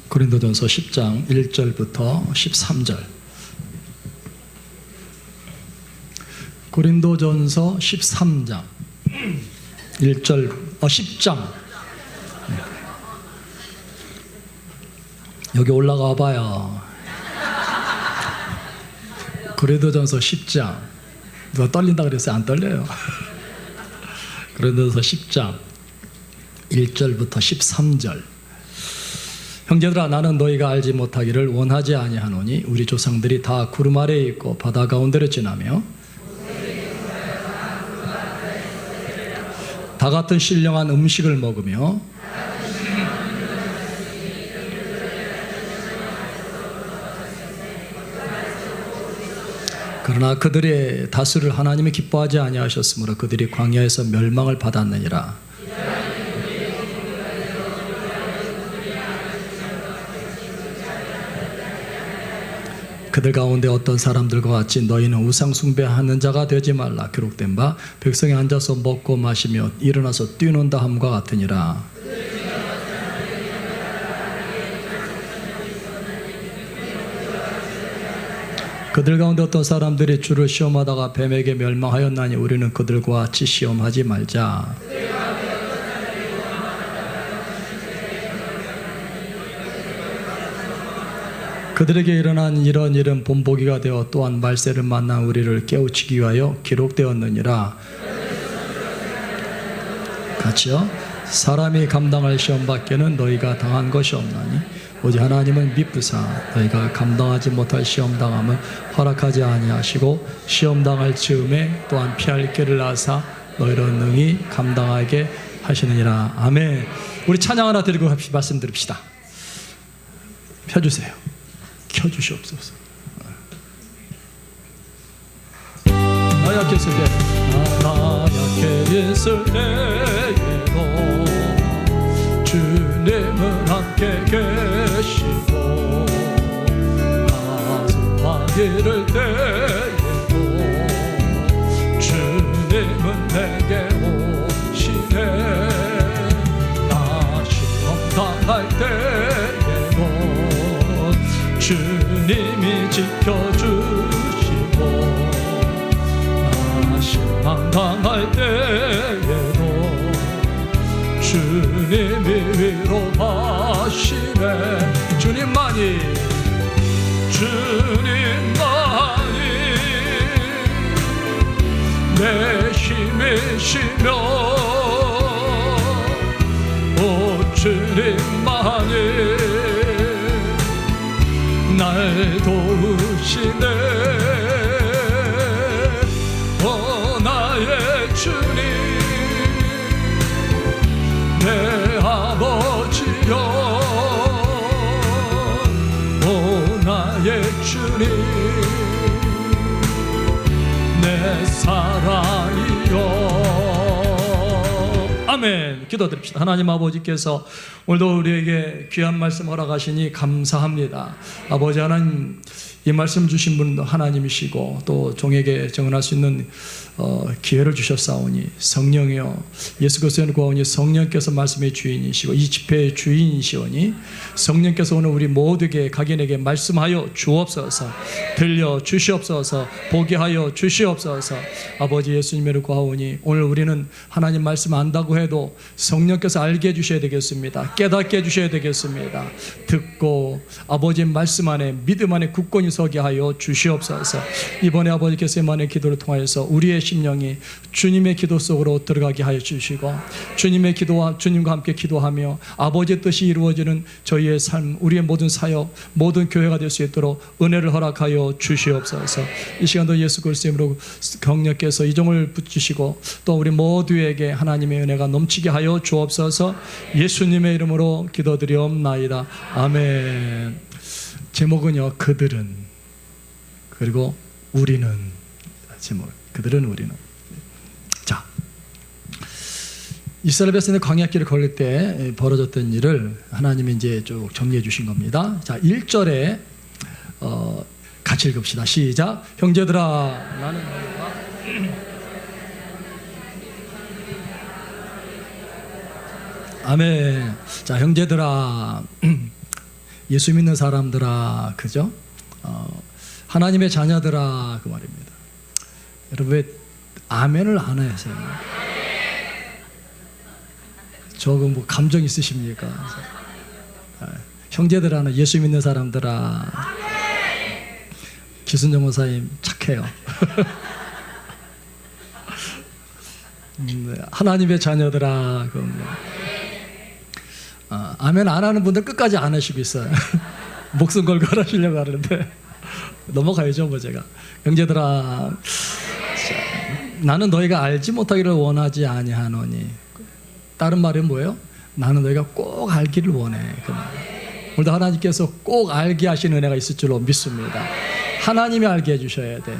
고린도전서 10장 1절부터 13절. 고린도전서 13장 10장. 여기 올라가 봐요. 고린도전서 10장. 누가 떨린다 그랬어요? 안 떨려요. 고린도전서 10장 1절부터 13절. 형제들아, 나는 너희가 알지 못하기를 원하지 아니하노니 우리 조상들이 다 구름 아래에 있고 바다 가운데를 지나며 다 같은 신령한 음식을 먹으며 그러나 그들의 다수를 하나님이 기뻐하지 아니하셨으므로 그들이 광야에서 멸망을 받았느니라. 그들 가운데 어떤 사람들과 같이 너희는 우상 숭배하는 자가 되지 말라. 기록된 바 백성이 앉아서 먹고 마시며 일어나서 뛰논다 함과 같으니라. 그들 가운데 어떤 사람들이 주를 시험하다가 뱀에게 멸망하였나니 우리는 그들과 같이 시험하지 말자. 그들에게 일어난 이런 일은 본보기가 되어 또한 말세를 만난 우리를 깨우치기 위하여 기록되었느니라. 같이요. 사람이 감당할 시험밖에는 너희가 당한 것이 없나니 오직 하나님은 미쁘사 너희가 감당하지 못할 시험당함을 허락하지 아니하시고 시험당할 즈음에 또한 피할 길을 하사 너희로 능히 감당하게 하시느니라. 아멘. 우리 찬양 하나 드리고 말씀드립시다. 펴주세요. 켜주시옵소서. 나 약했을 때에도 주님은 함께 계시고 나습하기를 때에도 주님은 내게 오시네. 나 시험 당할 때에도 주님이 지켜주시고 나 실망당할 때에도 주님이 위로하시네. 주님만이 내 힘이시며 오 주님만이 날 도우시네. 오 나의 주님 내 아버지여 오 나의 주님 내 사랑이여. 아멘. 기도드립시다. 하나님 아버지께서 오늘도 우리에게 귀한 말씀 허락하시니 감사합니다. 아버지 하나님, 이 말씀 주신 분도 하나님이시고 또 종에게 정언할 수 있는 기회를 주셨사오니 성령이여 예수 그리스도의 구하오니 성령께서 말씀의 주인이시고 이 집회의 주인이시오니 성령께서 오늘 우리 모두에게 각인에게 말씀하여 주옵소서. 들려 주시옵소서. 보게 하여 주시옵소서. 아버지 예수님을 구하오니 오늘 우리는 하나님 말씀 안다고 해도 성령께서 알게 해주셔야 되겠습니다. 깨닫게 해주셔야 되겠습니다. 듣고 아버지 말씀 안에 믿음 안에 굳건히 서게 하여 주시옵소서. 이번에 아버지께서 만의 기도를 통하여서 우리의 심령이 주님의 기도 속으로 들어가게 하여 주시고 주님의 기도와 주님과 함께 기도하며 아버지의 뜻이 이루어지는 저희의 삶, 우리의 모든 사역, 모든 교회가 될 수 있도록 은혜를 허락하여 주시옵소서. 이 시간도 예수 그리스도의 이름으로 강력께서 이종을 붙이시고 또 우리 모두에게 하나님의 은혜가 넘치게 하여 주옵소서. 예수님의 이름으로 기도드리옵나이다. 아멘. 제목은요, 그들은, 그리고 우리는. 제목, 그들은 우리는. 자, 이스라엘 백성이 광야길을 걸을 때 벌어졌던 일을 하나님이 이제 쭉 정리해 주신 겁니다. 자, 1절에 같이 읽읍시다. 시작. 형제들아, 나는 너희가 아멘. 자, 형제들아, 예수 믿는 사람들아, 그죠? 하나님의 자녀들아, 그 말입니다. 여러분 왜 아멘을 안 하세요? 저거 뭐 감정 있으십니까? 형제들 하나 예수 믿는 사람들아. 기순정 목사님 착해요. 하나님의 자녀들아. 아멘 안 하는 분들 끝까지 안 하시고 있어요. 목숨 걸고 하시려고 하는데 넘어가야죠 뭐. 제가 형제들아, 나는 너희가 알지 못하기를 원하지 아니하노니. 다른 말은 뭐예요? 나는 너희가 꼭 알기를 원해. 그 말. 오늘도 하나님께서 꼭 알게 하시는 은혜가 있을 줄로 믿습니다. 하나님이 알게 해주셔야 돼.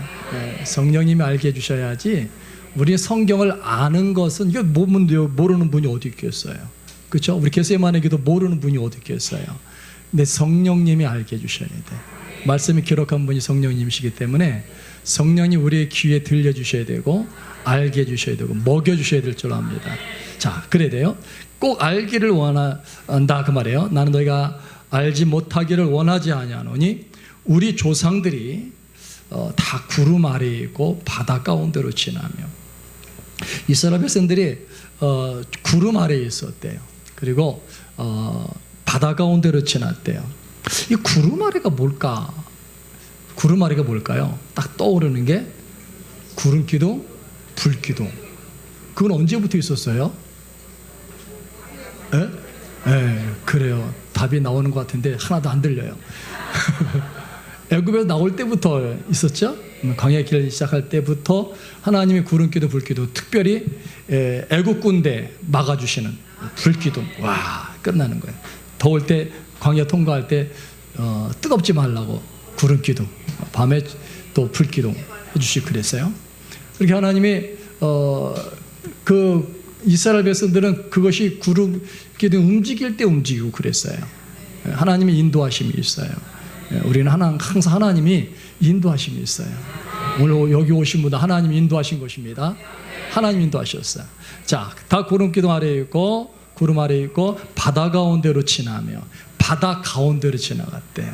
성령님이 알게 해주셔야지. 우리 성경을 아는 것은 이거 모르는 분이 어디 있겠어요? 그렇죠? 우리 겟세마네 기도 모르는 분이 어디 있겠어요? 근데 성령님이 알게 해주셔야 돼. 말씀이 기록한 분이 성령님이시기 때문에 성령이 우리의 귀에 들려주셔야 되고 알게 해주셔야 되고 먹여주셔야 될 줄 압니다. 자, 그래야 돼요. 꼭 알기를 원한다 그 말이에요. 나는 너희가 알지 못하기를 원하지 아니하노니 우리 조상들이 다 구름 아래에 있고 바다 가운데로 지나며. 이스라엘 백성들이 구름 아래에 있었대요. 그리고 바다 가운데로 지났대요. 이 구름 아래가 뭘까? 구름 아래가 뭘까요? 딱 떠오르는 게 구름 기둥, 불 기둥. 그건 언제부터 있었어요? 그래요. 답이 나오는 것 같은데 하나도 안 들려요. 애굽에서 나올 때부터 있었죠. 광야 길을 시작할 때부터 하나님이 구름 기둥, 불 기둥, 특별히 애굽 군대 막아주시는 불 기둥. 와, 끝나는 거예요. 더울 때 광야 통과할 때 뜨겁지 말라고 구름 기둥, 밤에 또 불 기둥 해주시고 그랬어요. 그렇게 하나님이 그 이스라엘 백성들은 그것이 구름 기둥 움직일 때 움직이고 그랬어요. 하나님의 인도하심이 있어요. 우리는 항상 하나님이 인도하심이 있어요. 오늘 여기 오신 분들 하나님이 인도하신 것입니다. 하나님 인도하셨어요. 자, 다 구름 기둥 아래에 있고 구름 아래에 있고 바다 가운데로 지나며. 바다 가운데로 지나갔대요.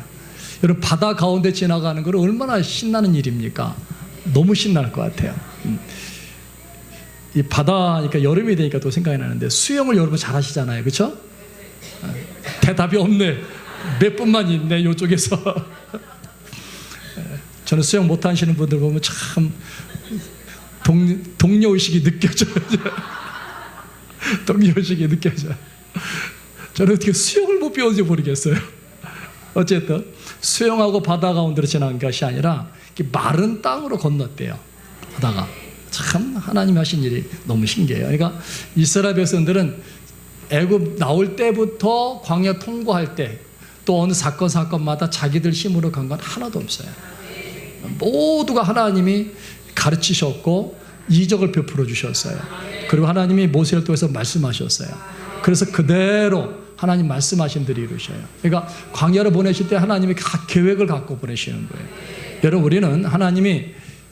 여러분 바다 가운데 지나가는 건 얼마나 신나는 일입니까? 너무 신날 것 같아요. 이 바다니까 여름이 되니까 또 생각이 나는데 수영을 여러분 잘 하시잖아요. 그렇죠? 대답이 없네. 몇 분만 있네 이쪽에서. 저는 수영 못 하시는 분들 보면 참 동료의식이 느껴져요. 동료의식이 느껴져요. 저는 어떻게 수영을 못 배웠는지 모르겠어요. 어쨌든 수영하고 바다 가운데로 지나간 것이 아니라 마른 땅으로 건넜대요. 바다가. 참 하나님이 하신 일이 너무 신기해요. 그러니까 이스라엘 백성들은 애굽 나올 때부터 광야 통과할 때 또 어느 사건마다 자기들 힘으로 간 건 하나도 없어요. 모두가 하나님이 가르치셨고 이적을 베풀어 주셨어요. 그리고 하나님이 모세를 통해서 말씀하셨어요. 그래서 그대로 하나님 말씀하신 대로 이루셔요. 그러니까 광야를 보내실 때 하나님이 각 계획을 갖고 보내시는 거예요. 여러분 우리는 하나님이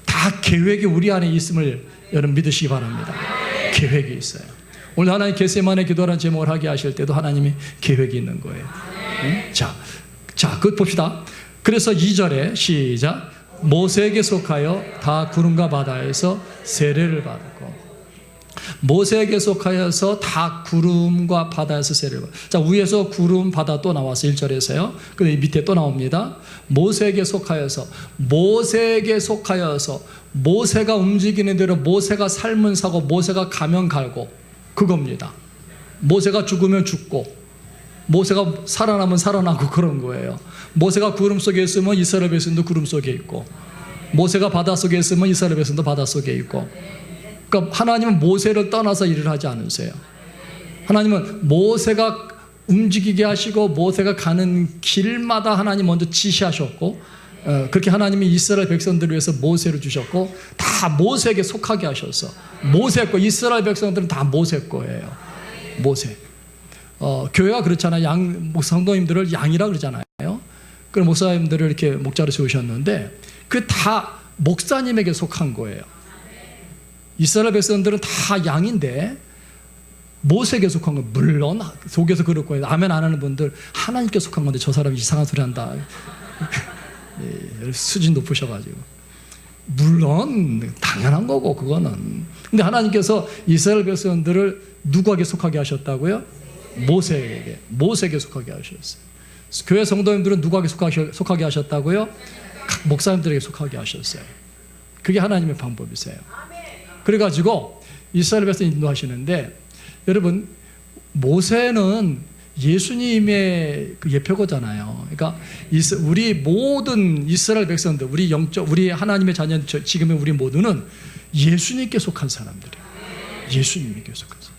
다 계획이 우리 안에 있음을 여러분 믿으시기 바랍니다. 계획이 있어요. 오늘 하나님 겟세마네 기도라는 제목을 하게 하실 때도 하나님이 계획이 있는 거예요. 응? 자, 그것 봅시다. 그래서 2절에 시작. 모세에게 속하여 다 구름과 바다에서 세례를 받았고. 모세에게 속하여서 다 구름과 바다에서 세례를 받았고. 자, 위에서 구름, 바다 또 나와서 1절에서요. 그 밑에 또 나옵니다. 모세에게 속하여서 모세가 움직이는 대로 모세가 삶은 사고 모세가 가면 갈고 그겁니다. 모세가 죽으면 죽고 모세가 살아나면 살아나고 그런 거예요. 모세가 구름 속에 있으면 이스라엘 백성도 구름 속에 있고 모세가 바다 속에 있으면 이스라엘 백성도 바다 속에 있고. 그러니까 하나님은 모세를 떠나서 일을 하지 않으세요. 하나님은 모세가 움직이게 하시고 모세가 가는 길마다 하나님 먼저 지시하셨고 그렇게 하나님이 이스라엘 백성들을 위해서 모세를 주셨고 다 모세에게 속하게 하셔서 모세 거 이스라엘 백성들은 다 모세 거예요. 모세. 교회가 그렇잖아요. 성도님들을 양이라 그러잖아요. 그럼 목사님들을 이렇게 목자로 세우셨는데 그 다 목사님에게 속한 거예요. 이스라엘 백성들은 다 양인데 모세에게 속한 건 물론 속에서 그렇고 아멘 안 하는 분들 하나님께 속한 건데 저 사람이 이상한 소리 한다. 예, 수준 높으셔가지고 물론 당연한 거고 그거는. 근데 하나님께서 이스라엘 백성들을 누구에게 속하게 하셨다고요? 모세에게 속하게 하셨어요. 교회 성도님들은 누구에게 속하게 하셨다고요? 각 목사님들에게 속하게 하셨어요. 그게 하나님의 방법이세요. 그래가지고 이스라엘 백성 인도하시는데, 여러분 모세는 예수님의 그 예표거잖아요. 그러니까 우리 모든 이스라엘 백성들, 우리 하나님의 자녀, 지금의 우리 모두는 예수님께 속한 사람들이에요. 예수님에게 속한 사람.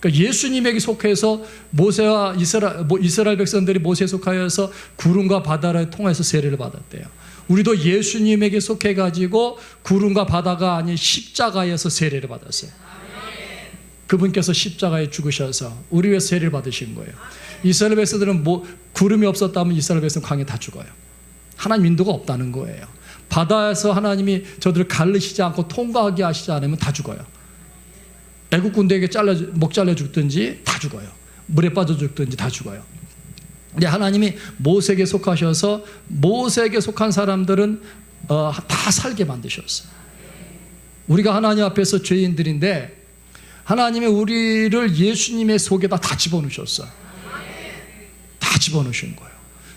그러니까 예수님에게 속해서 모세와 이스라엘 백성들이 모세에 속하여서 구름과 바다를 통해서 세례를 받았대요. 우리도 예수님에게 속해가지고 구름과 바다가 아닌 십자가에서 세례를 받았어요. 그분께서 십자가에 죽으셔서 우리 위해서 세례를 받으신 거예요. 이스라엘 백성들은 구름이 없었다면 이스라엘 백성 강에 다 죽어요. 하나님 인도가 없다는 거예요. 바다에서 하나님이 저들을 가르치지 않고 통과하게 하시지 않으면 다 죽어요. 애국 군대에게 목 잘려 죽든지 다 죽어요. 물에 빠져 죽든지 다 죽어요. 근데 하나님이 모세에게 속하셔서 모세에게 속한 사람들은 다 살게 만드셨어요. 우리가 하나님 앞에서 죄인들인데 하나님이 우리를 예수님의 속에다 다 집어넣으셨어요. 다 집어넣으신 거예요.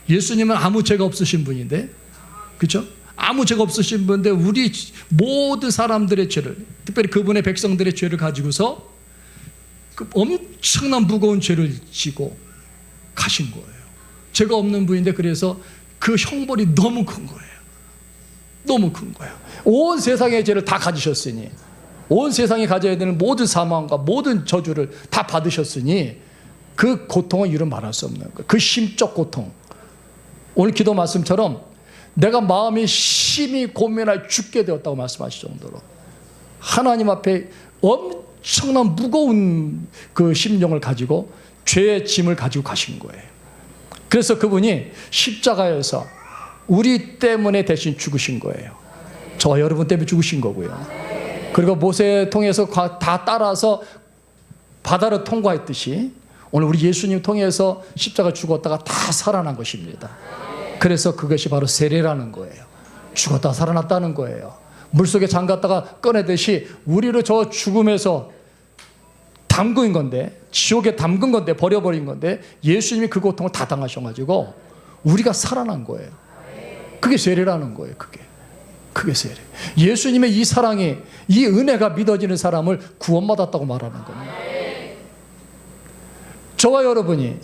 예수님은 아무 죄가 없으신 분인데, 그렇죠? 아무 죄가 없으신 분인데 우리 모든 사람들의 죄를, 특별히 그분의 백성들의 죄를 가지고서 그 엄청난 무거운 죄를 지고 가신 거예요. 죄가 없는 분인데 그래서 그 형벌이 너무 큰 거예요. 너무 큰 거예요. 온 세상의 죄를 다 가지셨으니, 온 세상이 가져야 되는 모든 사망과 모든 저주를 다 받으셨으니 그 고통은 이루 말할 수 없는 거예요. 그 심적 고통. 오늘 기도 말씀처럼 내가 마음이 심히 고민하여 죽게 되었다고 말씀하실 정도로 하나님 앞에 엄청난 무거운 그 심령을 가지고 죄의 짐을 가지고 가신 거예요. 그래서 그분이 십자가에서 우리 때문에 대신 죽으신 거예요. 저와 여러분 때문에 죽으신 거고요. 그리고 모세 통해서 다 따라서 바다를 통과했듯이 오늘 우리 예수님 통해서 십자가 죽었다가 다 살아난 것입니다. 그래서 그것이 바로 세례라는 거예요. 죽었다 살아났다는 거예요. 물속에 잠갔다가 꺼내듯이 우리를 저 죽음에서 담근 건데, 지옥에 담근 건데, 버려버린 건데 예수님이 그 고통을 다 당하셔가지고 우리가 살아난 거예요. 그게 세례라는 거예요. 그게 세례. 예수님의 이 사랑이, 이 은혜가 믿어지는 사람을 구원받았다고 말하는 겁니다. 저와 여러분이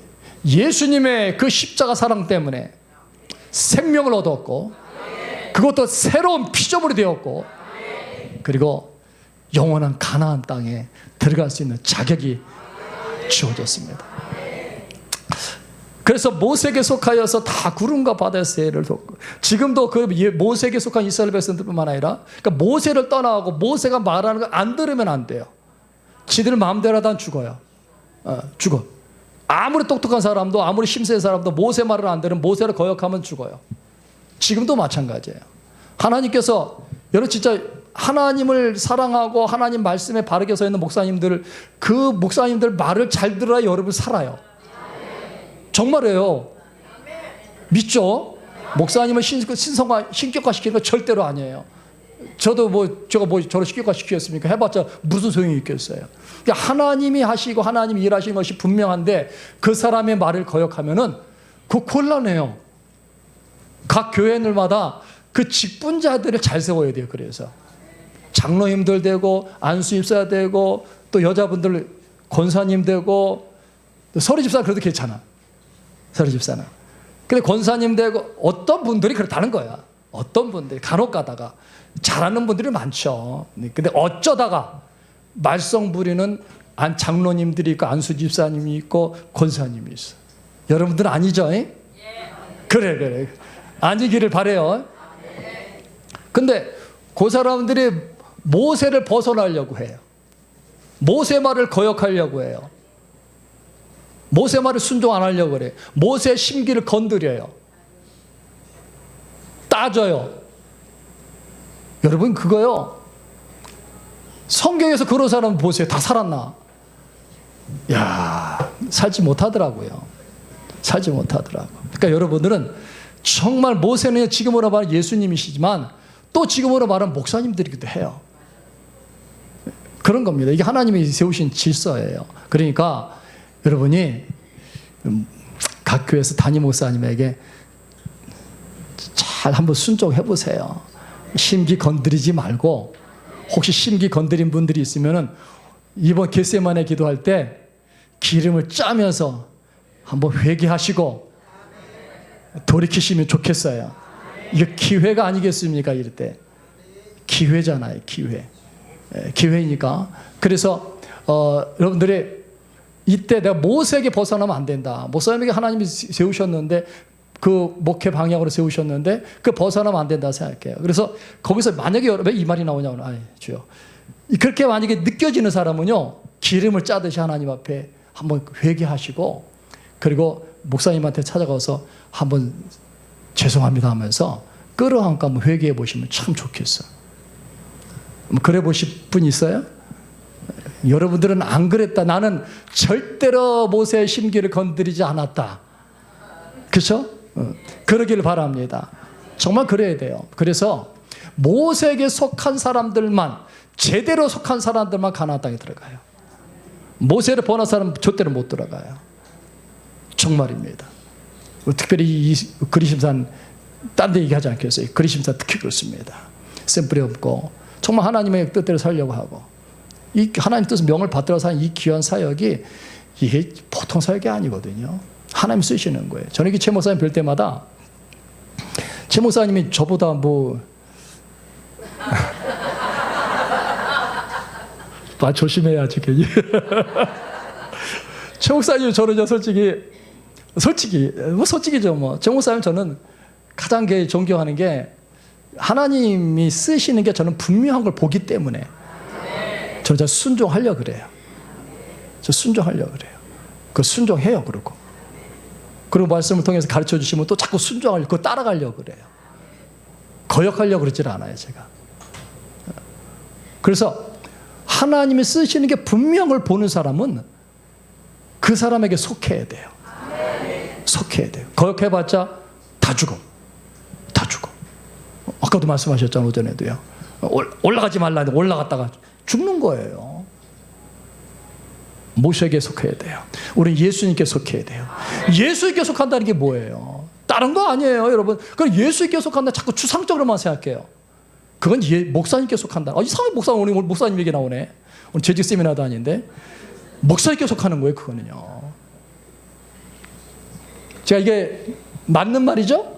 예수님의 그 십자가 사랑 때문에 생명을 얻었고, 그것도 새로운 피조물이 되었고, 그리고 영원한 가나안 땅에 들어갈 수 있는 자격이 주어졌습니다. 그래서 모세에게 속하여서 다 구름과 바다의 세례를 줬고, 지금도 그 모세에게 속한 이스라엘 백성들뿐만 아니라, 그러니까 모세를 떠나고 모세가 말하는 거 안 들으면 안 돼요. 지들 마음대로 하다 죽어요. 죽어. 아무리 똑똑한 사람도, 아무리 힘센 사람도 모세 말을 안 들으면, 모세를 거역하면 죽어요. 지금도 마찬가지예요. 하나님께서, 여러분 진짜 하나님을 사랑하고 하나님 말씀에 바르게 서 있는 목사님들, 그 목사님들 말을 잘 들어야 여러분 살아요. 정말이에요. 믿죠? 목사님을 신격화 시키는 거 절대로 아니에요. 제가 저를 신격화 시켰습니까? 해봤자 무슨 소용이 있겠어요. 그러니까 하나님이 하시고 하나님이 일하시는 것이 분명한데 그 사람의 말을 거역하면은 그거 곤란해요. 각 교회들마다 그 직분자들을 잘 세워야 돼요. 그래서 장로님들 되고, 안수집사 되고, 또 여자분들 권사님 되고, 서리집사 그래도 괜찮아. 서리집사는. 근데 권사님 되고, 어떤 분들이 그렇다는 거야. 어떤 분들이 간혹 가다가 잘하는 분들이 많죠. 근데 어쩌다가 말썽 부리는 장로님들이 있고, 안수집사님이 있고, 권사님이 있어. 여러분들은 아니죠? 그래. 아니기를 바래요. 근데 그 사람들이 모세를 벗어나려고 해요. 모세 말을 거역하려고 해요. 모세 말을 순종 안 하려고 그래요. 모세의 심기를 건드려요. 따져요. 여러분 그거요, 성경에서 그런 사람 보세요. 다 살았나? 야, 살지 못하더라고요. 살지 못하더라고. 그러니까 여러분들은 정말 모세는 지금으로 말하면 예수님이시지만 또 지금으로 말하면 목사님들이기도 해요. 그런 겁니다. 이게 하나님이 세우신 질서예요. 그러니까 여러분이 각 교회에서 담임 목사님에게 잘 한번 순종해 보세요. 심기 건드리지 말고, 혹시 심기 건드린 분들이 있으면은 이번 겟세마네 기도할 때 기름을 짜면서 한번 회개하시고 돌이키시면 좋겠어요. 이게 기회가 아니겠습니까? 이럴 때 기회잖아요. 기회. 기회니까. 그래서 여러분들이 이때 내가 모세에게 벗어나면 안 된다. 모세에게 하나님이 세우셨는데, 그 목회 방향으로 세우셨는데 그 벗어나면 안 된다 생각해요. 그래서 거기서 만약에 왜 이 말이 나오냐면, 아이 주여, 그렇게 만약에 느껴지는 사람은요, 기름을 짜듯이 하나님 앞에 한번 회개하시고, 그리고 목사님한테 찾아가서 한번 죄송합니다 하면서 끌어안고 한번 회개해 보시면 참 좋겠어. 그래 보실 분 있어요? 여러분들은 안 그랬다. 나는 절대로 모세의 심기를 건드리지 않았다. 그렇죠? 그러기를 바랍니다. 정말 그래야 돼요. 그래서 모세에게 속한 사람들만, 제대로 속한 사람들만 가나안 땅에 들어가요. 모세를 번한 사람은 절대로 못 들어가요. 정말입니다. 특별히 이 그리심산, 딴 데 얘기하지 않겠어요. 그리심산 특히 그렇습니다. 샘플이 없고 정말 하나님의 뜻대로 살려고 하고, 이 하나님 뜻을 명을 받들어 사는 이 귀한 사역이 이게 보통 사역이 아니거든요. 하나님 쓰시는 거예요. 저는 이렇게 최 목사님 뵐 때마다 최 목사님이 저보다 말 조심해야지 괜히. 최 목사님 저는 솔직히죠. 최 목사님 저는 가장 존경하는 게, 하나님이 쓰시는 게 저는 분명한 걸 보기 때문에 저는 순종하려고 그래요. 저 순종하려고 그래요. 그 순종해요. 그리고 말씀을 통해서 가르쳐 주시면 또 자꾸 순종하려고, 그거 따라가려고 그래요. 거역하려고 그러질 않아요, 제가. 그래서 하나님이 쓰시는 게 분명한 걸 보는 사람은 그 사람에게 속해야 돼요. 속해야 돼요. 거역해봤자 다 죽어. 아까도 말씀하셨잖아요. 오전에도요. 올라가지 말라는데 올라갔다가 죽는 거예요. 모세에게 속해야 돼요. 우리는 예수님께 속해야 돼요. 예수님께 속한다는 게 뭐예요? 다른 거 아니에요, 여러분. 그럼 예수님께 속한다 자꾸 추상적으로만 생각해요. 그건 목사님께 속한다. 이상한 오늘 목사님 얘기 나오네. 오늘 재직 세미나도 아닌데 목사님께 속하는 거예요, 그거는요. 제가 이게 맞는 말이죠?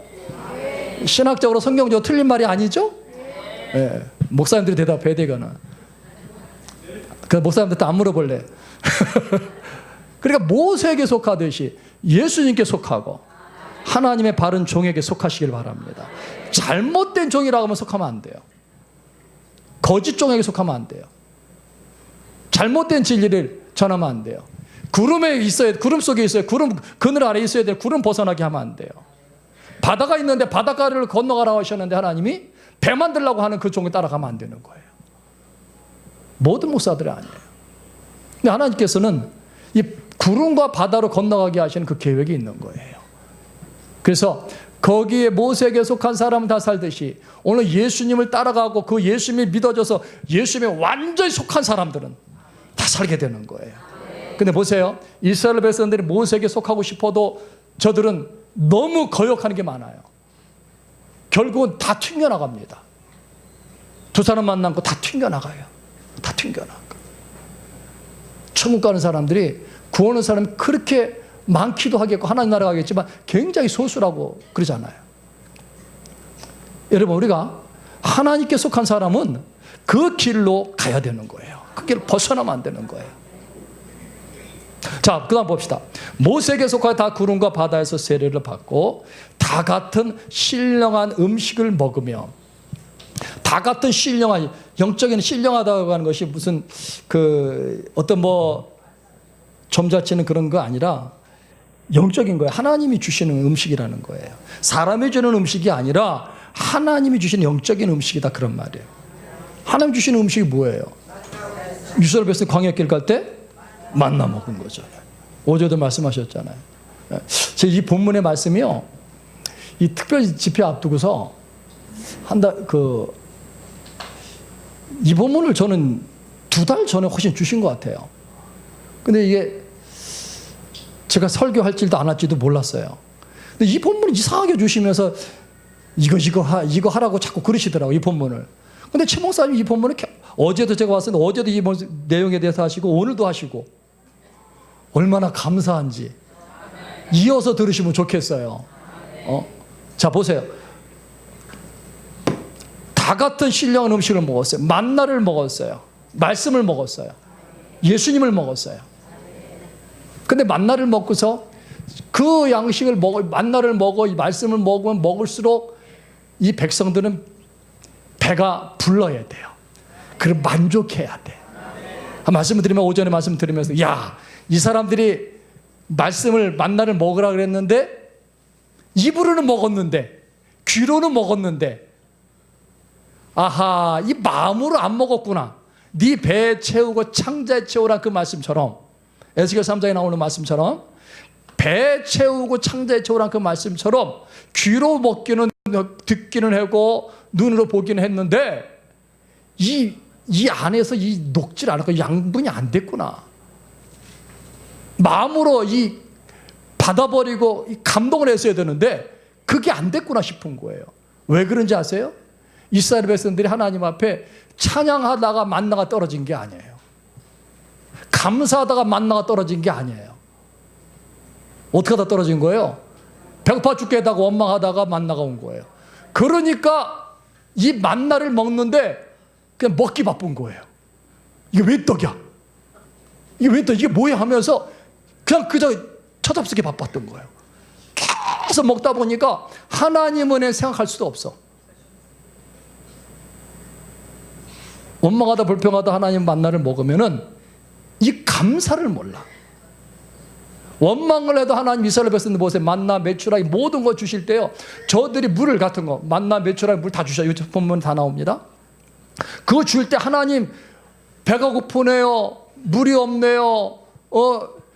신학적으로 성경적으로 틀린 말이 아니죠? 네. 목사님들이 대답해야 돼, 이거는. 그 목사님들도 안 물어볼래. 그러니까 모세에게 속하듯이 예수님께 속하고 하나님의 바른 종에게 속하시길 바랍니다. 잘못된 종이라고 하면 속하면 안 돼요. 거짓 종에게 속하면 안 돼요. 잘못된 진리를 전하면 안 돼요. 구름에 있어야, 구름 속에 있어야, 구름 그늘 아래 있어야 될 구름 벗어나게 하면 안 돼요. 바다가 있는데 바닷가를 건너가라고 하셨는데 하나님이 배 만들려고 하는 그 종에 따라가면 안 되는 거예요. 모든 목사들이 아니에요. 근데 하나님께서는 이 구름과 바다로 건너가게 하시는 그 계획이 있는 거예요. 그래서 거기에 모세에게 속한 사람은 다 살듯이 오늘 예수님을 따라가고 그 예수님이 믿어져서 예수님에 완전히 속한 사람들은 다 살게 되는 거예요. 근데 보세요. 이스라엘 백성들이 모세에게 속하고 싶어도 저들은 너무 거역하는 게 많아요. 결국은 다 튕겨나갑니다. 두 사람 만난 거 다 튕겨나가요. 다 튕겨나가. 천국 가는 사람들이, 구원하는 사람이 그렇게 많기도 하겠고 하나님 나라 가겠지만 굉장히 소수라고 그러잖아요. 여러분, 우리가 하나님께 속한 사람은 그 길로 가야 되는 거예요. 그 길을 벗어나면 안 되는 거예요. 자, 그 다음 봅시다. 모세에게 속하여 다 구름과 바다에서 세례를 받고 다 같은 신령한 음식을 먹으며, 다 같은 신령한, 영적인 신령하다고 하는 것이 무슨 어떤 점자치는 그런 거 아니라 영적인 거예요. 하나님이 주시는 음식이라는 거예요. 사람이 주는 음식이 아니라 하나님이 주시는 영적인 음식이다, 그런 말이에요. 하나님 주시는 음식이 뭐예요? 이스라엘 백성 광야길 갈 때 만나 먹은 거잖아요. 어제도 말씀하셨잖아요. 이 본문의 말씀이요, 이 특별 집회 앞두고서 이 본문을 저는 2달 전에 훨씬 주신 것 같아요. 근데 이게 제가 설교할 줄도 안 할지도 몰랐어요. 근데 이 본문을 이상하게 주시면서 이거 하라고 자꾸 그러시더라고요, 이 본문을. 근데 최 목사님 이 본문을 어제도 제가 왔었는데 어제도 이 내용에 대해서 하시고 오늘도 하시고, 얼마나 감사한지 이어서 들으시면 좋겠어요. 자, 보세요. 다 같은 신령한 음식을 먹었어요. 만나를 먹었어요. 말씀을 먹었어요. 예수님을 먹었어요. 근데 만나를 먹고서 그 양식을 만나를 먹어, 이 말씀을 먹으면 먹을수록 이 백성들은 배가 불러야 돼요. 그럼 만족해야 돼. 말씀을 드리면, 오전에 말씀 드리면서, 이 사람들이 만나를 먹으라 그랬는데 입으로는 먹었는데, 귀로는 먹었는데, 아하, 이 마음으로 안 먹었구나. 네 배 채우고 창자에 채우라, 그 말씀처럼, 에스겔 3장에 나오는 말씀처럼, 배 채우고 창자에 채우라 그 말씀처럼 귀로 듣기는 하고 눈으로 보기는 했는데 이 안에서 녹질 않고 양분이 안 됐구나. 마음으로 받아버리고 감동을 했어야 되는데 그게 안 됐구나 싶은 거예요. 왜 그런지 아세요? 이스라엘 백성들이 하나님 앞에 찬양하다가 만나가 떨어진 게 아니에요. 감사하다가 만나가 떨어진 게 아니에요. 어떻게 하다 떨어진 거예요? 배고파 죽겠다고 원망하다가 만나가 온 거예요. 그러니까 이 만나를 먹는데 그냥 먹기 바쁜 거예요. 이게 왜 떡이야? 이게 뭐야 하면서 그냥 그저 쳐잡수기 바빴던 거예요. 계속 먹다 보니까 하나님 은혜 생각할 수도 없어. 원망하다 불평하다 하나님 만나를 먹으면은 이 감사를 몰라. 원망을 해도 하나님 이스라엘 백성들 보세요. 만나, 메추라기 모든 거 주실 때요, 저들이 물을 같은 거, 만나, 메추라기 물 다 주셔요. 본문 다 나옵니다. 그거 줄 때 하나님 배가 고프네요, 물이 없네요,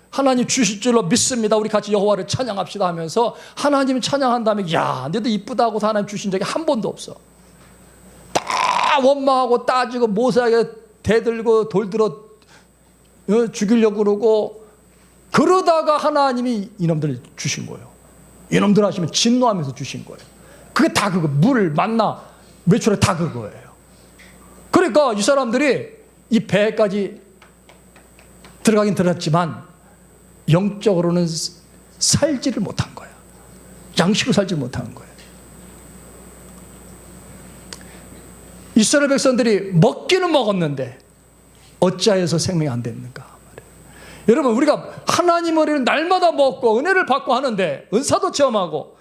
하나님 주실 줄로 믿습니다, 우리 같이 여호와를 찬양합시다 하면서 하나님 찬양한 다음에 너도 이쁘다고 하나님 주신 적이 한 번도 없어. 다 원망하고 따지고 모세에게 대들고 돌들어 죽이려고 그러고, 그러다가 하나님이 이놈들 주신 거예요. 이놈들 하시면 진노하면서 주신 거예요. 그게 다 물, 만나, 메추라기 다 그거예요. 그러니까 이 사람들이 이 배까지 들어가긴 들었지만 영적으로는 살지를 못한 거예요. 양식을 살지 못한 거예요. 이스라엘 백성들이 먹기는 먹었는데 어찌하여서 생명이 안 됐는가. 여러분, 우리가 하나님의 은혜를 날마다 먹고 은혜를 받고 하는데, 은사도 체험하고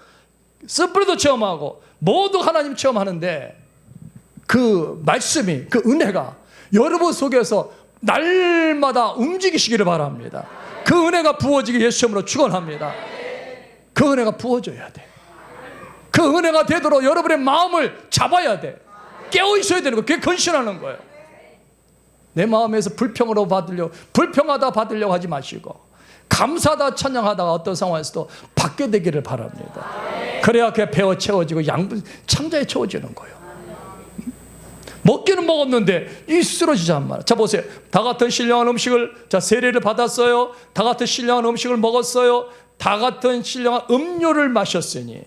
쓴뿌리도 체험하고 모두 하나님 체험하는데, 그 말씀이, 그 은혜가 여러분 속에서 날마다 움직이시기를 바랍니다. 그 은혜가 부어지기 예수님으로 축원합니다. 그 은혜가 부어져야 돼. 그 은혜가 되도록 여러분의 마음을 잡아야 돼. 깨어 있어야 되는 거예요. 그게 건신하는 거예요. 내 마음에서 불평하다 받으려고 하지 마시고, 감사하다 찬양하다가 어떤 상황에서도 받게 되기를 바랍니다. 그래야 그게 배어 채워지고 양분 창자에 채워지는 거예요. 먹기는 먹었는데 이 쓰러지지 않아. 자, 보세요. 다 같은 신령한 음식을, 세례를 받았어요. 다 같은 신령한 음식을 먹었어요. 다 같은 신령한 음료를 마셨으니.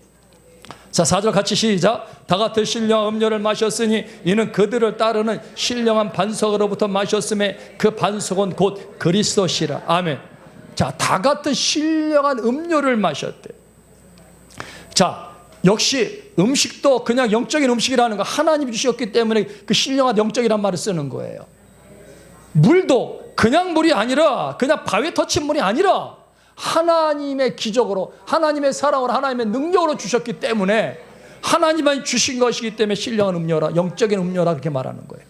자, 4절 같이 시작. 다 같은 신령한 음료를 마셨으니 이는 그들을 따르는 신령한 반석으로부터 마셨음에 그 반석은 곧 그리스도시라. 아멘. 자, 다 같은 신령한 음료를 마셨대. 자, 역시 음식도 그냥 영적인 음식이라는 거, 하나님이 주셨기 때문에 그 신령한 영적이란 말을 쓰는 거예요. 물도 그냥 물이 아니라, 그냥 바위에 터친 물이 아니라 하나님의 기적으로, 하나님의 사랑으로, 하나님의 능력으로 주셨기 때문에, 하나님만 주신 것이기 때문에 신령한 음료라, 영적인 음료라 그렇게 말하는 거예요.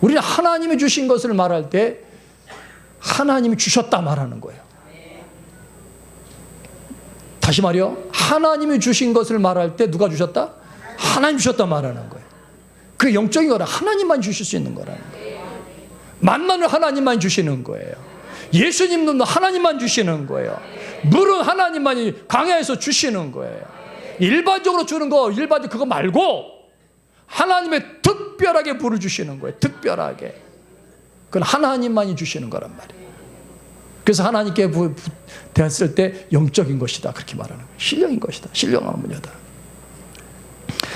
우리는 하나님이 주신 것을 말할 때 하나님이 주셨다 말하는 거예요. 다시 말이요, 하나님이 주신 것을 말할 때 누가 주셨다? 하나님 주셨다 말하는 거예요. 그게 영적인 거라, 하나님만 주실 수 있는 거라는 거예요. 만나는 하나님만 주시는 거예요. 예수님도 하나님만 주시는 거예요. 물은 하나님만이 광야에서 주시는 거예요. 일반적으로 주는 거, 일반적 그거 말고 하나님의 특별하게 물을 주시는 거예요. 특별하게. 그건 하나님만이 주시는 거란 말이에요. 그래서 하나님께 대했을 때 영적인 것이다, 그렇게 말하는 거예요. 신령인 것이다. 신령한 음료다.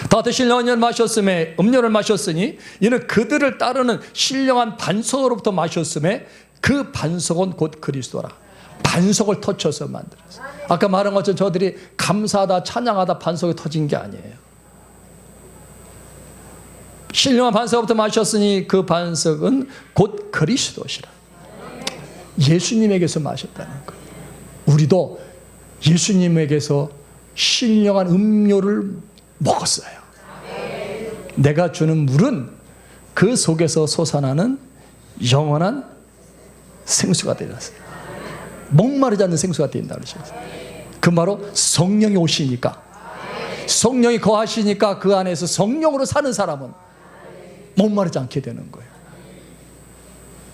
다들 신령한 음료를 마셨으니 이는 그들을 따르는 신령한 반석으로부터 마셨음에 그 반석은 곧 그리스도라. 반석을 터쳐서 만들었어요. 아까 말한 것처럼 저들이 감사하다 찬양하다 반석이 터진 게 아니에요. 신령한 반석부터 마셨으니 그 반석은 곧 그리스도시라. 예수님에게서 마셨다는 거예요. 우리도 예수님에게서 신령한 음료를 먹었어요. 내가 주는 물은 그 속에서 솟아나는 영원한 생수가 되었어요. 목마르지 않는 생수가 된다 그러셨어요. 그 바로 성령이 오시니까, 성령이 거하시니까 그 안에서 성령으로 사는 사람은 목마르지 않게 되는 거예요.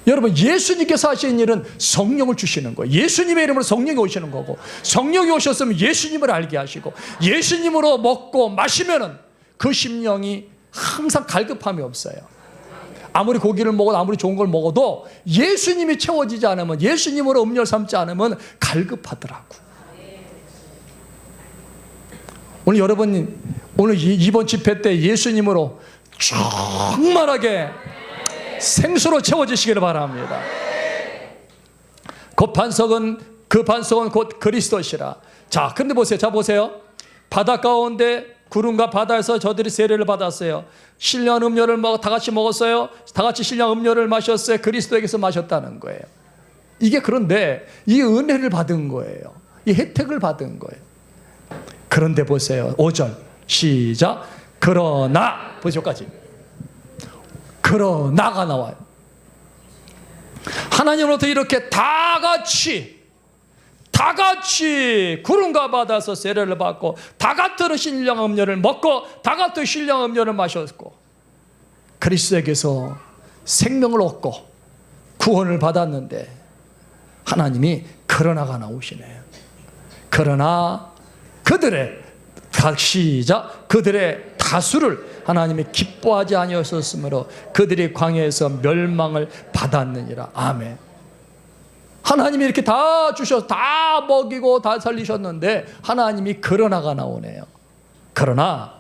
여러분, 예수님께서 하신 일은 성령을 주시는 거예요. 예수님의 이름으로 성령이 오시는 거고, 성령이 오셨으면 예수님을 알게 하시고, 예수님으로 먹고 마시면은 그 심령이 항상 갈급함이 없어요. 아무리 고기를 먹어도 아무리 좋은 걸 먹어도 예수님이 채워지지 않으면, 예수님으로 음료를 삼지 않으면 갈급하더라고. 오늘 여러분, 오늘 이번 집회 때 예수님으로 충만하게 생수로 채워지시기를 바랍니다. 그 반석은 곧 그리스도시라. 자, 근데 보세요. 자, 보세요. 바다 가운데 구름과 바다에서 저들이 세례를 받았어요. 신령한 음료를 다 같이 먹었어요. 다 같이 신령한 음료를 마셨어요. 그리스도에게서 마셨다는 거예요. 이게 그런데 이 은혜를 받은 거예요. 이 혜택을 받은 거예요. 그런데 보세요. 5절 시작. 그러나, 보시오까지. 그러나가 나와요. 하나님으로부터 이렇게 다 같이 구름과 바다에서 세례를 받고, 다 같은 신령한 음료를 먹고, 다 같은 신령한 음료를 마셨고, 그리스도에게서 생명을 얻고 구원을 받았는데 하나님이 그러나가 나오시네요. 그러나 그들의 다수를 하나님이 기뻐하지 아니하셨으므로 그들이 광야에서 멸망을 받았느니라. 아멘. 하나님이 이렇게 다 주셔서 다 먹이고 다 살리셨는데 하나님이 그러나가 나오네요. 그러나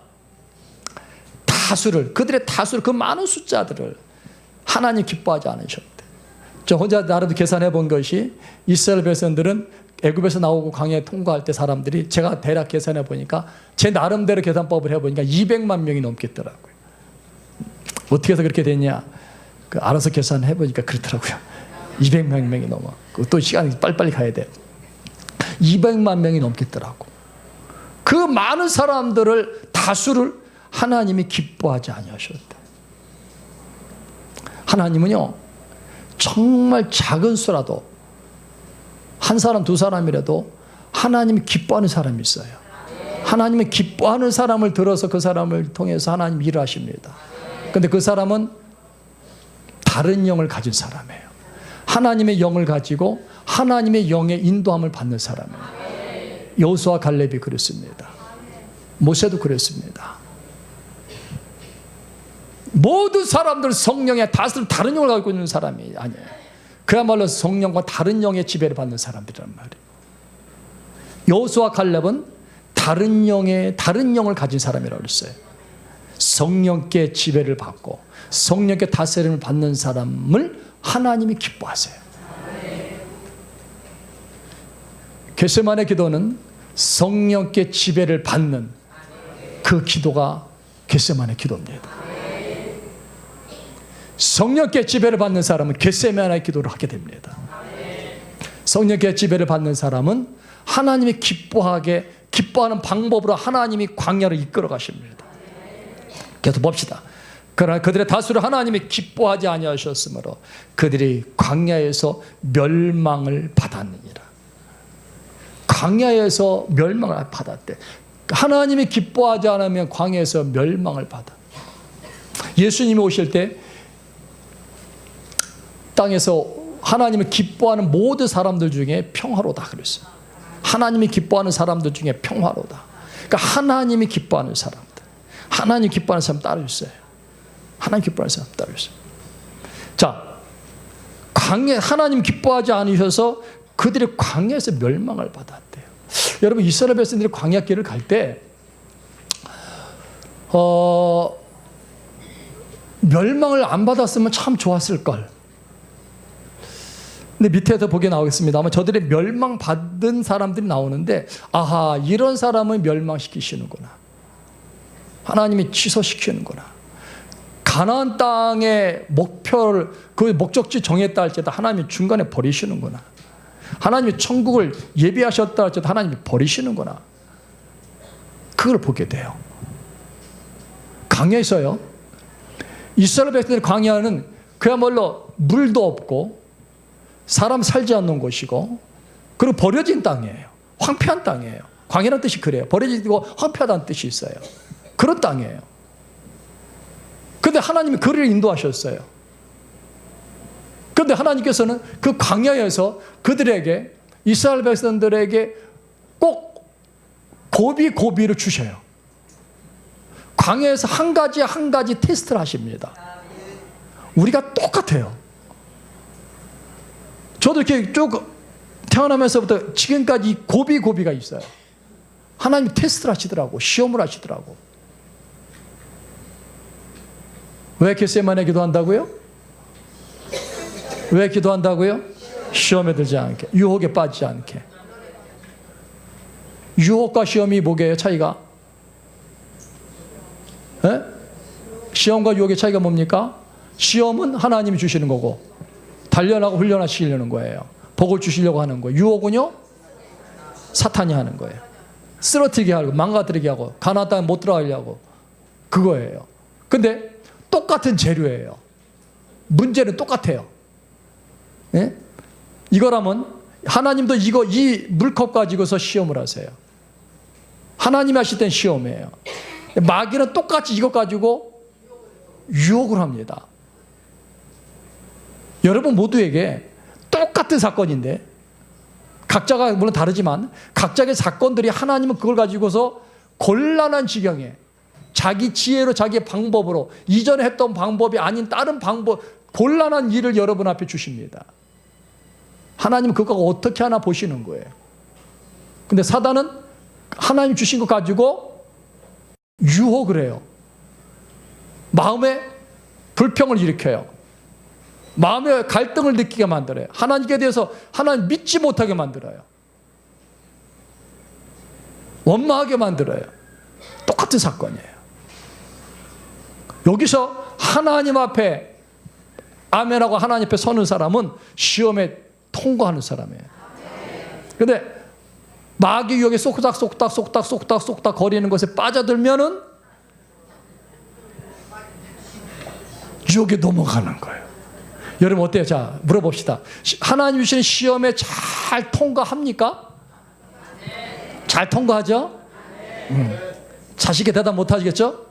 그들의 다수를, 그 많은 숫자들을 하나님 기뻐하지 않으셨대. 저 혼자 나름대로 계산해 본 것이, 이스라엘 백성들은 애굽에서 나오고 광야에 통과할 때 사람들이, 제가 대략 계산해 보니까, 제 나름대로 계산법을 해보니까 200만 명이 넘겠더라고요. 어떻게 해서 그렇게 됐냐, 알아서 계산해 보니까 그렇더라고요. 200만 명이 넘어. 또 시간이 빨리빨리 가야 돼요. 200만 명이 넘겠더라고. 그 많은 사람들을, 다수를 하나님이 기뻐하지 아니하셨다. 하나님은요, 정말 작은 수라도, 한 사람 두 사람이라도 하나님이 기뻐하는 사람이 있어요. 하나님이 기뻐하는 사람을 들어서 그 사람을 통해서 하나님 일을 하십니다. 그런데 그 사람은 다른 영을 가진 사람이에요. 하나님의 영을 가지고 하나님의 영의 인도함을 받는 사람이에요. 여호수아 갈렙이 그랬습니다. 모세도 그랬습니다. 모든 사람들 성령의 다수는 다른 영을 가지고 있는 사람이 아니에요. 그야말로 성령과 다른 영의 지배를 받는 사람들이란 말이에요. 여호수아 갈렙은 다른 영을 가진 사람이라고 했어요. 성령께 지배를 받고 성령께 다스림을 받는 사람을 하나님이 기뻐하세요. 겟세마네 기도는 성령께 지배를 받는 그 기도가 겟세마네 기도입니다. 성령께 지배를 받는 사람은 겟세마네 기도를 하게 됩니다. 성령께 지배를 받는 사람은 하나님이 기뻐하는 방법으로 하나님이 광야를 이끌어 가십니다. 계속 봅시다. 그러나 그들의 다수를 하나님이 기뻐하지 아니하셨으므로 그들이 광야에서 멸망을 받았느니라. 광야에서 멸망을 받았대. 하나님이 기뻐하지 않으면 광야에서 멸망을 받아. 예수님이 오실 때 땅에서 하나님을 기뻐하는 모든 사람들 중에 평화로다 그랬어요. 하나님이 기뻐하는 사람들 중에 평화로다. 그러니까 하나님이 기뻐하는 사람들, 하나님 기뻐하는 사람 따르셨어요. 하나님 기뻐하는 사람 따르셨어요. 자, 하나님 기뻐하지 않으셔서 그들이 광야에서 멸망을 받았대요. 여러분, 이스라엘 백성들이 광야길을 갈 때 멸망을 안 받았으면 참 좋았을 걸. 근데 밑에서 보게 나오겠습니다. 아마 저들의 멸망받은 사람들이 나오는데, 아하, 이런 사람을 멸망시키시는구나. 하나님이 취소시키는구나. 가나안 땅의 목표를, 그 목적지 정했다 할지라도 하나님이 중간에 버리시는구나. 하나님이 천국을 예비하셨다 할지라도 하나님이 버리시는구나. 그걸 보게 돼요. 광야에서요, 이스라엘 백성들의 광야는 그야말로 물도 없고 사람 살지 않는 곳이고, 그리고 버려진 땅이에요. 황폐한 땅이에요. 광야라는 뜻이 그래요. 버려지고 황폐하다는 뜻이 있어요. 그런 땅이에요. 그런데 하나님이 그를 인도하셨어요. 그런데 하나님께서는 그 광야에서 그들에게, 이스라엘 백성들에게 꼭 고비를 주셔요. 광야에서 한 가지 테스트를 하십니다. 우리가 똑같아요. 저도 이렇게 쭉 태어나면서부터 지금까지 고비가 있어요. 하나님이 테스트를 하시더라고. 시험을 하시더라고. 왜 겟세마네 기도한다고요? 왜 기도한다고요? 시험에 들지 않게, 유혹에 빠지지 않게. 유혹과 시험이 뭐게요? 차이가? 에? 시험과 유혹의 차이가 뭡니까? 시험은 하나님이 주시는 거고, 단련하고 훈련하시려는 거예요. 복을 주시려고 하는 거예요. 유혹은요, 사탄이 하는 거예요. 쓰러뜨리게 하고, 망가뜨리게 하고, 가나안 땅에 못 들어가려고, 그거예요. 근데 똑같은 재료예요. 문제는 똑같아요. 예? 이거라면 하나님도 이 물컵 가지고서 시험을 하세요. 하나님이 하실 땐 시험이에요. 마귀는 똑같이 이것 가지고 유혹을 합니다. 여러분 모두에게 똑같은 사건인데, 각자가 물론 다르지만 각자의 사건들이, 하나님은 그걸 가지고서 곤란한 지경에 자기 지혜로, 자기의 방법으로, 이전에 했던 방법이 아닌 다른 방법, 곤란한 일을 여러분 앞에 주십니다. 하나님은 그거 어떻게 하나 보시는 거예요. 근데 사단은 하나님 주신 거 가지고 유혹을 해요. 마음에 불평을 일으켜요. 마음에 갈등을 느끼게 만들어요. 하나님께 대해서 하나님 믿지 못하게 만들어요. 원망하게 만들어요. 똑같은 사건이에요. 여기서 하나님 앞에 아멘하고 하나님 앞에 서는 사람은 시험에 통과하는 사람이에요. 그런데 마귀 유혹에 쏙닥 거리는 것에 빠져들면은 유혹에 넘어가는 거예요. 여러분 어때요? 자, 물어봅시다. 하나님 주시는 시험에 잘 통과합니까? 잘 통과하죠? 자식이 대답 못 하시겠죠?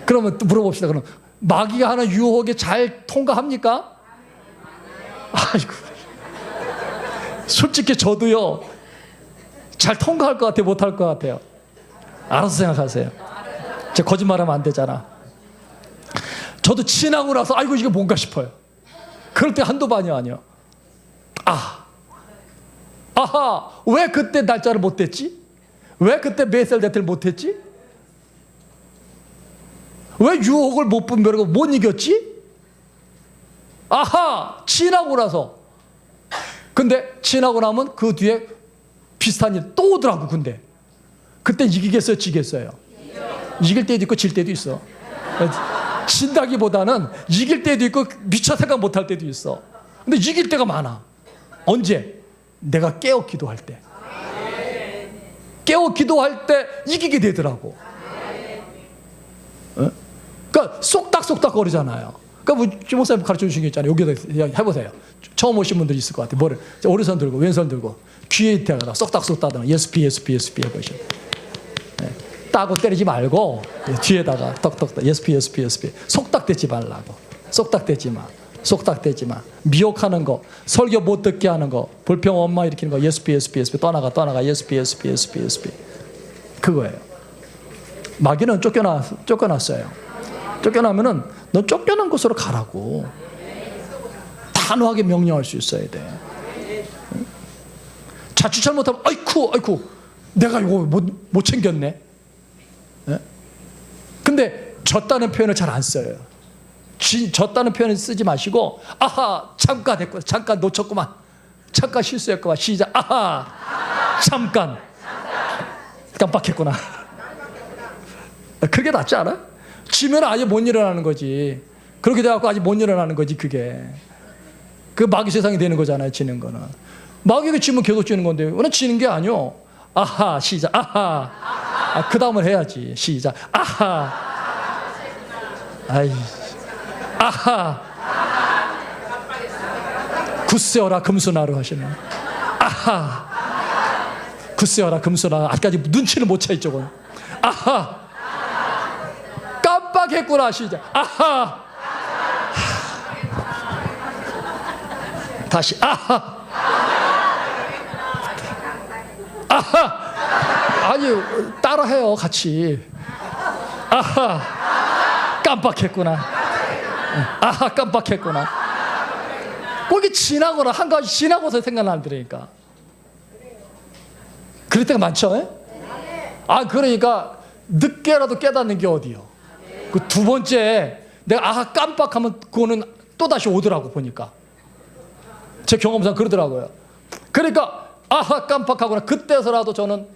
그러면 또 물어봅시다. 그럼 마귀가 하는 유혹에 잘 통과합니까? 아이고, 솔직히 저도요, 잘 통과할 것 같아요? 못할 것 같아요? 알아서 생각하세요. 제가 거짓말하면 안 되잖아. 저도 지나고 나서 아이고 이게 뭔가 싶어요. 그럴 때 한두 번이 아니야. 아하, 왜 그때 날짜를 못 댔지? 왜 그때 메시지 데이트를 못 했지? 왜 유혹을 못 분별하고 못 이겼지? 아하, 지나고 나서. 근데 지나고 나면 그 뒤에 비슷한 일 또 오더라고. 근데 그때 이기겠어요, 지겠어요? 이길 때도 있고 질 때도 있어. 진다기보다는 이길 때도 있고 미처 생각 못할 때도 있어. 근데 이길 때가 많아. 언제? 내가 깨어 기도할 때. 깨어 기도할 때 이기게 되더라고. 어? 그러니까 쏙닥 거리잖아요. 그러니까 뭐 목사님 가르쳐 주신 게 있잖아요. 여기다 해보세요. 처음 오신 분들이 있을 것 같아요. 뭐를 오른손 들고 왼손 들고 귀에 대다가 쏙닥 예스피 해보시죠. 따고 때리지 말고 뒤에다가 떡떡 예스피 속닥대지 말라고. 속닥대지 마. 쏙닥대지 마. 미혹하는 거, 설교 못 듣게 하는 거, 불평 원망 일으키는 거, ESP, 떠나가, ESP. 그거예요. 마귀는 쫓겨났어요. 쫓겨나면은 너 쫓겨난 곳으로 가라고 단호하게 명령할 수 있어야 돼. 자칫 잘못하면 아이쿠 내가 이거 못 챙겼네. 근데 졌다는 표현을 잘 안 써요. 졌다는 표현을 쓰지 마시고 아하 잠깐 했구나, 잠깐 놓쳤구만, 잠깐 실수했구만. 시작. 아하 잠깐 깜빡했구나. 그게 낫지 않아? 지면 아예 못 일어나는 거지. 그렇게 돼갖고 아직 못 일어나는 거지. 그게 그 마귀 세상이 되는 거잖아요. 지는 거는 마귀가 지면 계속 지는 건데 오늘 지는 게 아니요. 아하 시작. 아하 그 다음을 해야지. 시작. 아하 아이 아하 굳세어라 금수나루 하시네. 아하 굳세어라 금수나루. 아직까지 눈치를 못 차 이쪽은. 아하 깜빡했구나. 시작. 아하 다시 아하 아니 따라해요 같이. 아하 깜빡했구나. 아하 깜빡했구나. 거기 지나거나 한 가지 지나고서 생각나더라니까. 그럴 때가 많죠. 그러니까 늦게라도 깨닫는 게 어디요. 그 두 번째 내가 아하 깜빡하면 그거는 또다시 오더라고. 보니까 제 경험상 그러더라고요. 그러니까 아하 깜빡하거나 그때서라도 저는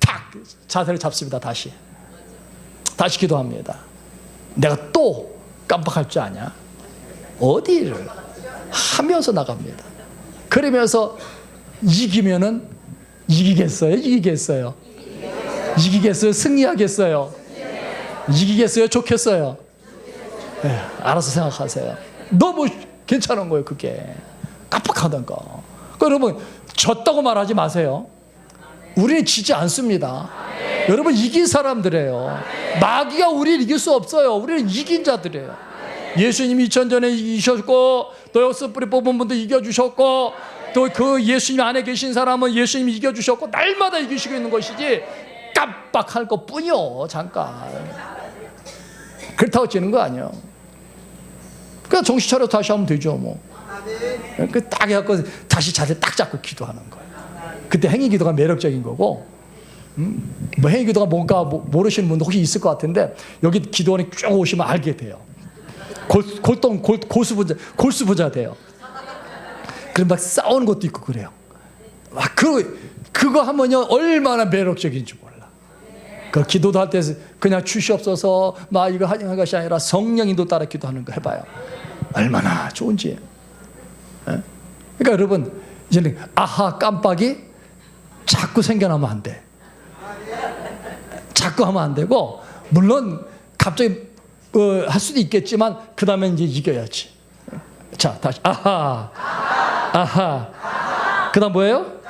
탁 자세를 잡습니다. 다시 기도합니다. 내가 또 깜빡할 줄 아냐? 어디를 하면서 나갑니다. 그러면서 이기면은 이기겠어요? 승리하겠어요? 이기겠어요? 좋겠어요? 네, 알아서 생각하세요. 너무 괜찮은 거예요. 그게 깜빡하던가. 그러니까 여러분 졌다고 말하지 마세요. 우리는 지지 않습니다. 여러분 이긴 사람들이에요. 마귀가 우리를 이길 수 없어요. 우리는 이긴 자들이에요. 예수님이 2000전에 이기셨고 또 여섯 뿌리 뽑은 분도 이겨주셨고 또 그 예수님 안에 계신 사람은 예수님이 이겨주셨고 날마다 이기시고 있는 것이지 깜빡할 것뿐이요. 잠깐. 그렇다고 지는 거 아니에요. 그냥 정신 차려 다시 하면 되죠. 뭐. 딱 해갖고 다시 자세 딱 잡고 기도하는 거예요. 그때 행위기도가 매력적인 거고, 뭐 행위기도가 뭔가 모르시는 분도 혹시 있을 것 같은데 여기 기도원에 쭉 오시면 알게 돼요. 골수부자 돼요. 그럼 막 싸우는 것도 있고 그래요. 막 그거 하면요 얼마나 매력적인지 몰라. 그 기도도 할 때 그냥 주시옵소서 막 이거 하는 것이 아니라 성령인도 따라 기도하는 거 해봐요. 얼마나 좋은지. 그러니까 여러분 이제는 아하 깜빡이 자꾸 생겨나면 안 돼. 자꾸 하면 안 되고, 물론 갑자기 할 수도 있겠지만 그 다음에 이제 이겨야지. 자 다시 아하 그 다음 뭐예요?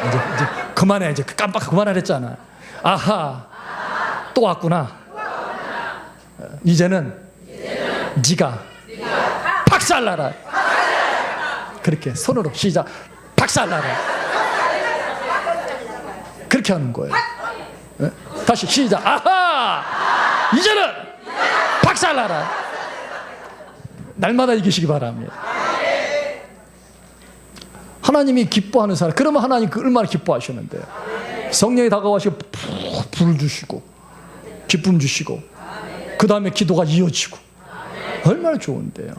이제 그만해. 이제 깜빡 그만하랬잖아. 아하 또 왔구나. 이제는 네가 박살나라. 그렇게 손으로 시작. 박살나라. 그렇게 하는 거예요. 다시 시작. 아하 이제는 박살나라. 날마다 이기시기 바랍니다. 하나님이 기뻐하는 사람, 그러면 하나님 얼마나 기뻐하시는데요. 성령이 다가와시고 불 주시고 기쁨 주시고 그 다음에 기도가 이어지고 얼마나 좋은데요.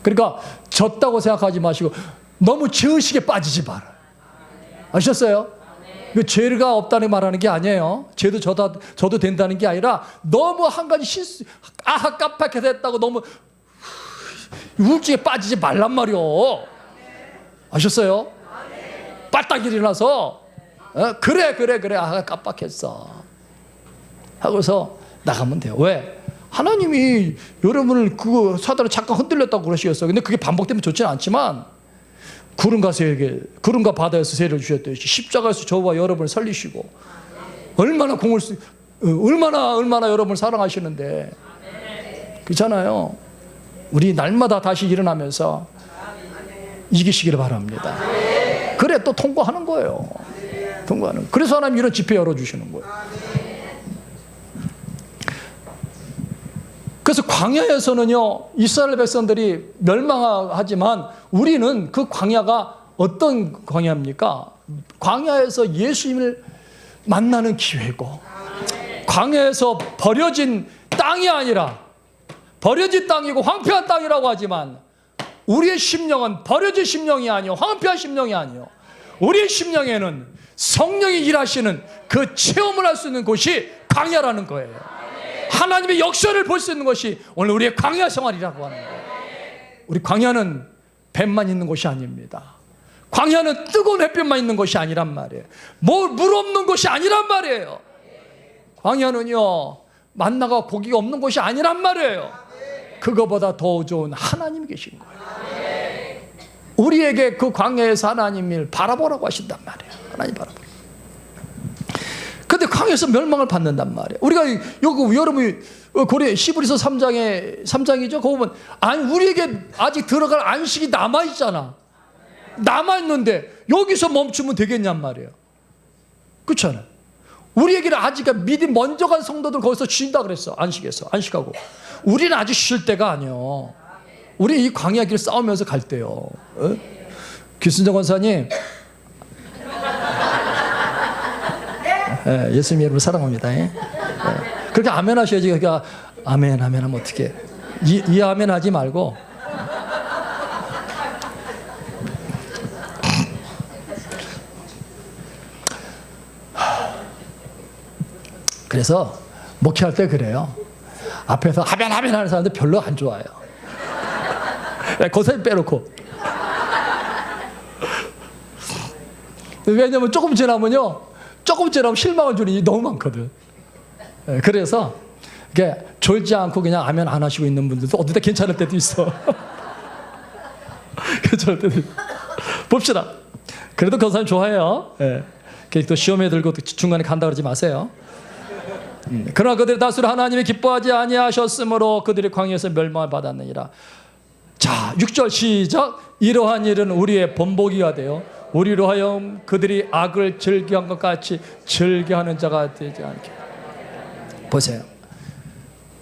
그러니까 졌다고 생각하지 마시고 너무 죄의식에 빠지지 마라. 아셨어요? 죄가 없다는 말하는 게 아니에요. 죄도 저도 된다는 게 아니라 너무 한 가지 실수, 아하 깜빡해서 했다고 너무 우울증에 빠지지 말란 말이요. 아셨어요? 빠딱 일어나서 그래 아하 깜빡했어 하고서 나가면 돼요. 왜? 하나님이 여러분을 그 사단을 잠깐 흔들렸다고 그러시겠어요. 근데 그게 반복되면 좋지는 않지만 구름과 바다에서 세를 주셨듯이 십자가에서 저와 여러분을 살리시고 얼마나 얼마나 여러분을 사랑하시는데. 그렇잖아요. 우리 날마다 다시 일어나면서 이기시기를 바랍니다. 그래 또 통과하는 거예요. 통과하는. 그래서 하나님 이런 집회 열어주시는 거예요. 그래서 광야에서는요, 이스라엘 백성들이 멸망하지만 우리는 그 광야가 어떤 광야입니까? 광야에서 예수님을 만나는 기회고, 광야에서 버려진 땅이 아니라, 버려진 땅이고 황폐한 땅이라고 하지만 우리의 심령은 버려진 심령이 아니요, 황폐한 심령이 아니요, 우리의 심령에는 성령이 일하시는 그 체험을 할 수 있는 곳이 광야라는 거예요. 하나님의 역사를 볼 수 있는 것이 오늘 우리의 광야 생활이라고 하는 거예요. 우리 광야는 뱀만 있는 곳이 아닙니다. 광야는 뜨거운 햇볕만 있는 것이 아니란 말이에요. 물 없는 곳이 아니란 말이에요. 광야는요, 만나가 고기가 없는 곳이 아니란 말이에요. 그거보다 더 좋은 하나님이 계신 거예요. 우리에게 그 광야에서 하나님을 바라보라고 하신단 말이에요. 하나님 바라보라. 근데 광야에서 멸망을 받는단 말이에요. 우리가 여러분이 고려 히브리서 3장이죠. 거기 보면 우리에게 아직 들어갈 안식이 남아있잖아. 남아있는데 여기서 멈추면 되겠냔 말이에요. 그렇잖아요. 우리에게는 아직 믿음 먼저 간 성도들 거기서 쉰다 그랬어. 안식하고. 우리는 아직 쉴 때가 아니에요. 우리 이 광야 길 싸우면서 갈 때요. 기순정 권사님, 예수님 여러분 사랑합니다. 그렇게 아멘 하셔야지. 그러니까 아멘 하면 어떻게? 이 아멘 하지 말고. 그래서 목회할 때 그래요. 앞에서 아멘 하는 사람들 별로 안 좋아요. 고사님 빼놓고. 왜냐면 조금 지나면 실망을 주는 일이 너무 많거든. 그래서 이게 졸지 않고 그냥 아멘 안 하시고 있는 분들도 어디다 괜찮을 때도 있어. 괜찮을 때도 있어. 봅시다. 그래도 그 사람 좋아해요. 또 시험에 들고 중간에 간다 그러지 마세요. 그러나 그들의 다수를 하나님이 기뻐하지 아니하셨으므로 그들이 광야에서 멸망을 받았느니라. 자, 6절 시작. 이러한 일은 우리의 본보기가 되어 우리로 하여금 그들이 악을 즐겨한 것 같이 즐겨하는 자가 되지 않게. 보세요.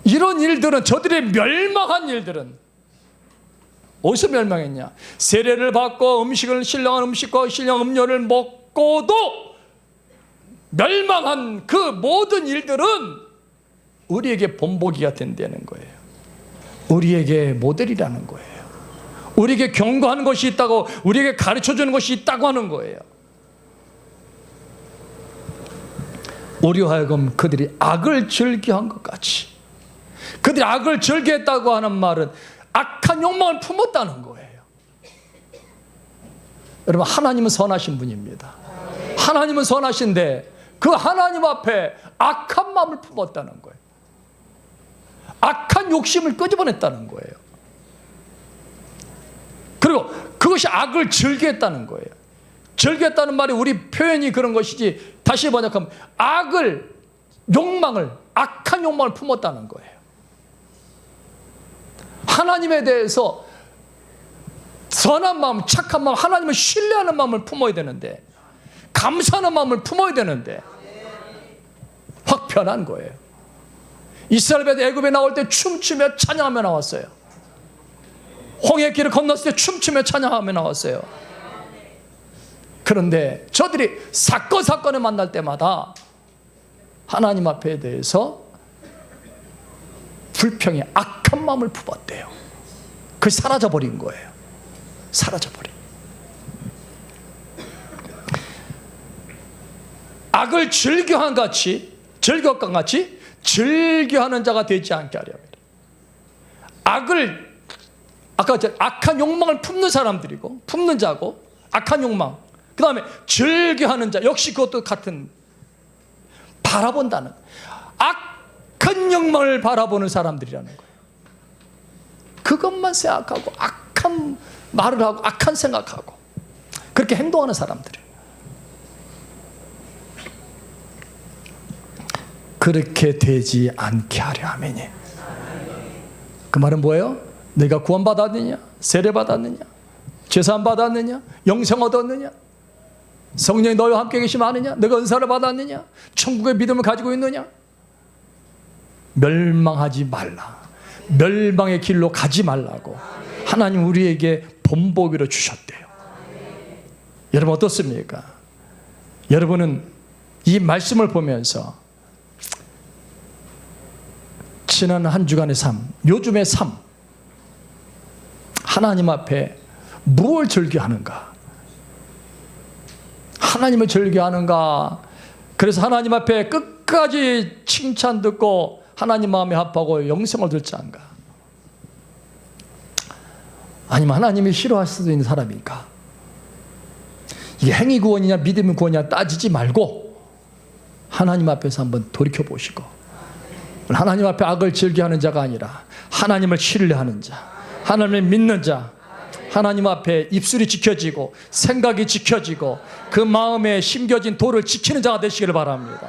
이런 일들은, 저들의 멸망한 일들은 어디서 멸망했냐? 세례를 받고 신령한 음식과 신령 음료를 먹고도 멸망한 그 모든 일들은 우리에게 본보기가 된다는 거예요. 우리에게 모델이라는 거예요. 우리에게 경고하는 것이 있다고, 우리에게 가르쳐주는 것이 있다고 하는 거예요. 우리로 하여금 그들이 악을 즐겨한 것 같이. 그들이 악을 즐겨했다고 하는 말은 악한 욕망을 품었다는 거예요. 여러분, 하나님은 선하신 분입니다. 하나님은 선하신데 그 하나님 앞에 악한 마음을 품었다는 거예요. 악한 욕심을 끄집어냈다는 거예요. 그리고 그것이 악을 즐겨했다는 거예요. 즐겼다는 말이 우리 표현이 그런 것이지, 다시 번역하면 악한 욕망을 품었다는 거예요. 하나님에 대해서 선한 마음, 착한 마음, 하나님을 신뢰하는 마음을 품어야 되는데, 감사하는 마음을 품어야 되는데 확 변한 거예요. 이스라엘 백성이 애굽에 나올 때 춤추며 찬양하며 나왔어요. 홍해길을 건넜을 때 춤추며 찬양하며 나왔어요. 그런데 저들이 사건을 만날 때마다 하나님 앞에 대해서 불평에 악한 마음을 품었대요. 그게 사라져버린 거예요. 사라져버린. 악을 즐겨한 같이 즐겨하는 자가 되지 않게 하려면, 악한 욕망을 품는 사람들이고, 품는 자고, 악한 욕망, 그 다음에 즐겨하는 자, 역시 그것도 같은, 바라본다는, 악한 욕망을 바라보는 사람들이라는 거예요. 그것만 생각하고 악한 말을 하고 악한 생각하고 그렇게 행동하는 사람들이에요. 그렇게 되지 않게 하려 하매니. 그 말은 뭐예요? 내가 구원받았느냐? 세례받았느냐? 제사함 받았느냐? 영생 얻었느냐? 성령이 너희와 함께 계시면 아느냐? 내가 은사를 받았느냐? 천국의 믿음을 가지고 있느냐? 멸망하지 말라. 멸망의 길로 가지 말라고 하나님 우리에게 본보기로 주셨대요. 여러분 어떻습니까? 여러분은 이 말씀을 보면서 지난 한 주간의 삶, 요즘의 삶, 하나님 앞에 무엇을 즐겨하는가? 하나님을 즐겨하는가? 그래서 하나님 앞에 끝까지 칭찬 듣고 하나님 마음에 합하고 영생을 듣지 않은가? 아니면 하나님이 싫어하실 수도 있는 사람인가? 이게 행위 구원이냐 믿음의 구원이냐 따지지 말고 하나님 앞에서 한번 돌이켜 보시고, 하나님 앞에 악을 즐겨하는 자가 아니라 하나님을 신뢰하는 자, 하나님을 믿는 자, 하나님 앞에 입술이 지켜지고 생각이 지켜지고 그 마음에 심겨진 도를 지키는 자가 되시기를 바랍니다.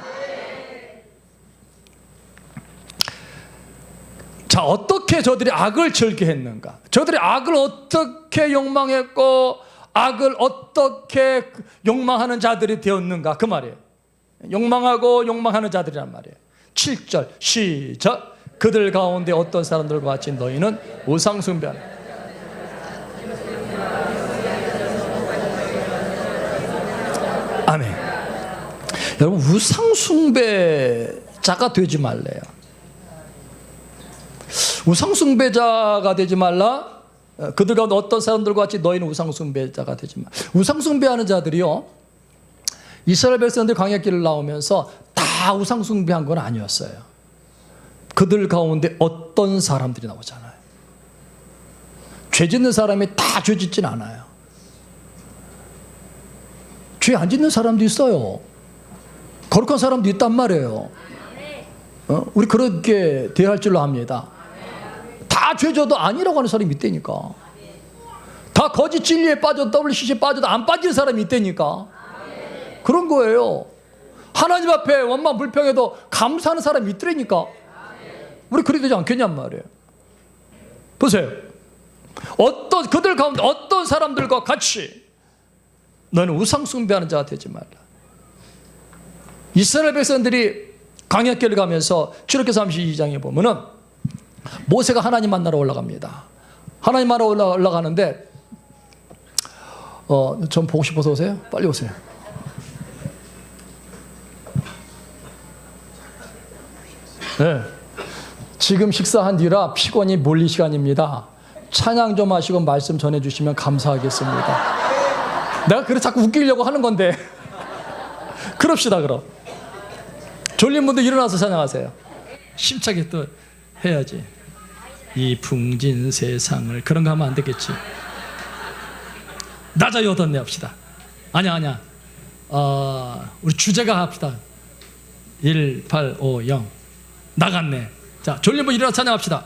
자, 어떻게 저들이 악을 즐겨했는가? 저들이 악을 어떻게 욕망했고 악을 어떻게 욕망하는 자들이 되었는가? 그 말이에요. 욕망하고 욕망하는 자들이란 말이에요. 7절 시작. 그들 가운데 어떤 사람들과 같이 너희는 우상 숭배하는. 아멘. 여러분 우상 숭배자가 되지 말래요. 우상 숭배자가 되지 말라. 그들 가운데 어떤 사람들과 같이 너희는 우상 숭배자가 되지 말라. 우상 숭배하는 자들이요, 이스라엘 백성들 광야길을 나오면서 다 우상 숭배한 건 아니었어요. 그들 가운데 어떤 사람들이 나오잖아요. 죄 짓는 사람이 다 죄 짓진 않아요. 죄 안 짓는 사람도 있어요. 거룩한 사람도 있단 말이에요. 우리 그렇게 대할 줄로 합니다. 다 죄져도 아니라고 하는 사람이 있다니까. 다 거짓 진리에 빠져 WCC에 빠져도 안 빠지는 사람이 있다니까. 그런 거예요. 하나님 앞에 원망 불평해도 감사하는 사람이 있더라니까. 우리 그래야 되지 않겠냔 말이에요. 보세요. 그들 가운데 어떤 사람들과 같이 너는 우상 숭배하는 자가 되지 말라. 이스라엘 백성들이 광야길을 가면서 출애굽기 32장에 보면은 모세가 하나님 만나러 올라갑니다. 하나님 만나러 올라가는데 좀 보고 싶어서 오세요? 빨리 오세요. 네. 지금 식사한 뒤라 피곤이 몰릴 시간입니다. 찬양 좀 하시고 말씀 전해주시면 감사하겠습니다. 내가 그래 자꾸 웃기려고 하는 건데 그럽시다. 그럼 졸린 분들 일어나서 찬양하세요. 힘차게 또 해야지. 이 풍진 세상을, 그런 거 하면 안 되겠지. 낮아요 얻었네 합시다. 아니야 우리 주제가 합시다. 1850 나갔네. 자, 졸린 분 일어나 찬양합시다.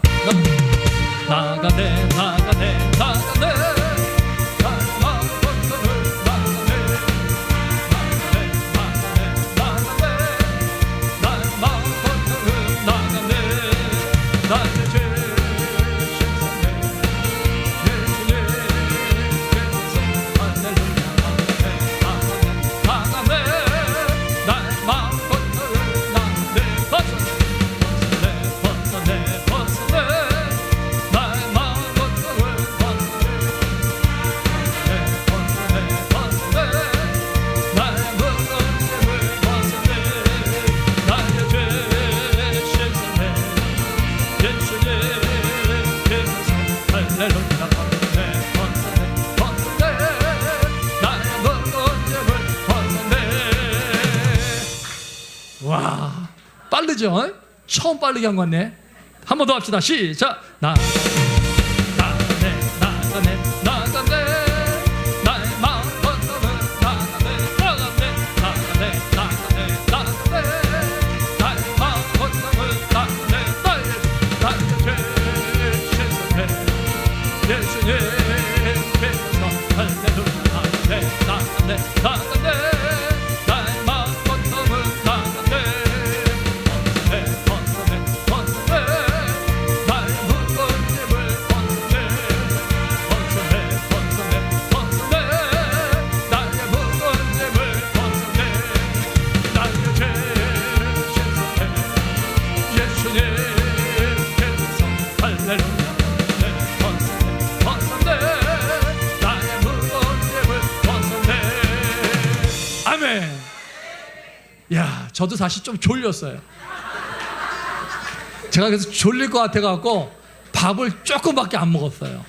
나가네 나가네 나가네. 와, 빠르죠? 처음 빠르게 한 것 같네. 한 번 더 합시다. 시작. 나가네 나가네 나가네 나의 마음 건너는 나가네 나가네 나가네 나가네 나가네 나의 마음 건너는 나가네 나의 죄 씻으네 예수님께서 할렐루야 나가네 나가네 나가네 나의 마음 건너는 나가네 건너네 건너네 건너네 나의 묵은 집을 건너네 야, 저도 사실 좀 졸렸어요. 제가 그래서 졸릴 것 같아갖고 밥을 조금밖에 안 먹었어요.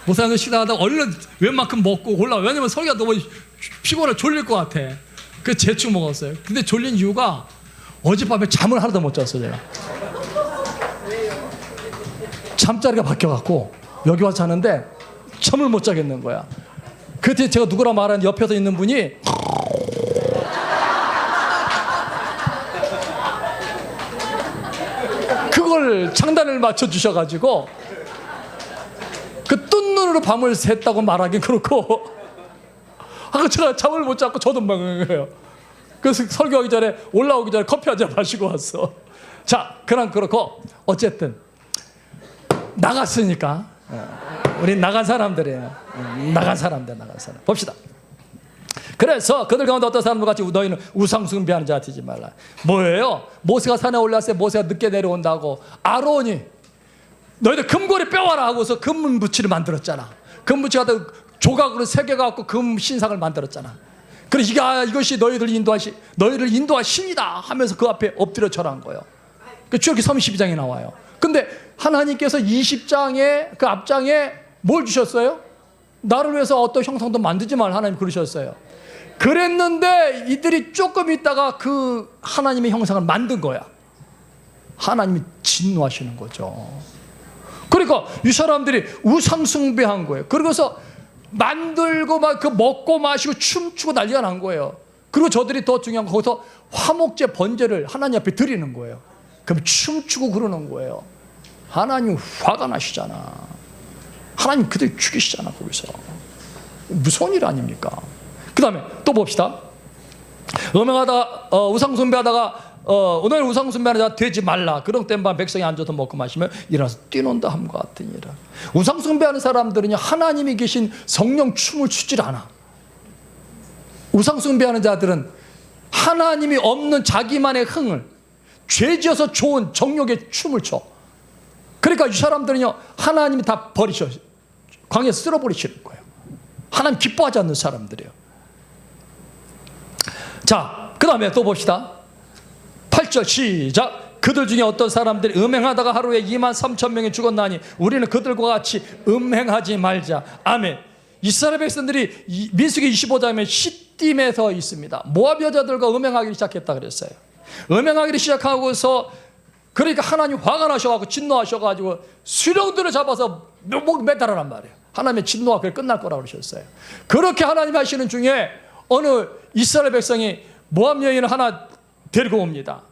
목사님도 식사하다 얼른 웬만큼 먹고 올라. 왜냐면 설교가 너무 피곤해 졸릴 것 같아. 그래서 대충 먹었어요. 근데 졸린 이유가 어젯밤에 잠을 하나도 못 잤어요. 제가 잠자리가 바뀌어갖고 여기 와서 자는데 잠을 못 자겠는 거야. 그때 제가 누구랑 말하는데 옆에서 있는 분이 그걸 장단을 맞춰 주셔가지고 그 뜬 눈으로 밤을 샜다고 말하긴 그렇고 제가 잠을 못 잤고 저도 먹는 거예요. 그래서 설교하기 전에 올라오기 전에 커피 한 잔 마시고 왔어. 자, 그렇고 어쨌든 나갔으니까 우리 나간 사람들이에요. 나간 사람 봅시다. 그래서 그들 가운데 어떤 사람들 같이 너희는 우상 숭배하는 자 되지 말라. 뭐예요? 모세가 산에 올랐을 때 모세가 늦게 내려온다고 아론이 너희들 금고리 빼와라 하고서 금붙이를 만들었잖아. 금붙이 갖다 조각으로 새겨갖고 금 신상을 만들었잖아. 그래 이것이 너희를 인도할 신이다 하면서 그 앞에 엎드려 절한 거예요. 출애굽기 32장에 나와요. 근데 하나님께서 20장에 그 앞장에 뭘 주셨어요? 나를 위해서 어떤 형상도 만들지 말 하나님 그러셨어요. 그랬는데 이들이 조금 있다가 그 하나님의 형상을 만든 거야. 하나님이 진노하시는 거죠. 그러니까 이 사람들이 우상 숭배한 거예요. 그러고서 만들고 막 그 먹고 마시고 춤추고 난리가 난 거예요. 그리고 저들이 더 중요한 건 거기서 화목제 번제를 하나님 앞에 드리는 거예요. 그럼 춤추고 그러는 거예요. 하나님 화가 나시잖아. 하나님 그들 죽이시잖아. 거기서 무서운 일 아닙니까? 그 다음에 또 봅시다. 음행하다 우상 숭배하다가 오늘 우상 숭배하는 자 되지 말라. 그런 때만 백성이 앉아서 먹고 마시면 일어나서 뛰논다 함과 같으니라. 우상 숭배하는 사람들은요 하나님이 계신 성령 춤을 추질 않아. 우상 숭배하는 자들은 하나님이 없는 자기만의 흥을 죄지어서 좋은 정욕의 춤을 춰. 그러니까 이 사람들은요 하나님이 다 버리셔. 광야에 쓸어버리시는 거예요. 하나님 기뻐하지 않는 사람들이에요. 자, 그 다음에 또 봅시다. 8절 시작. 그들 중에 어떤 사람들이 음행하다가 하루에 23,000명이 죽었나니 우리는 그들과 같이 음행하지 말자. 아멘. 이스라엘 백성들이 민수기 25장에 시딤에서 있습니다. 모압 여자들과 음행하기 시작했다 그랬어요. 음행하기를 시작하고서 그러니까 하나님 화가 나셔가지고 진노하셔가지고 수령들을 잡아서 목 매달으란 말이에요. 하나님의 진노가 그게 끝날 거라고 그러셨어요. 그렇게 하나님 하시는 중에 어느 이스라엘 백성이 모압 여인을 하나 데리고 옵니다.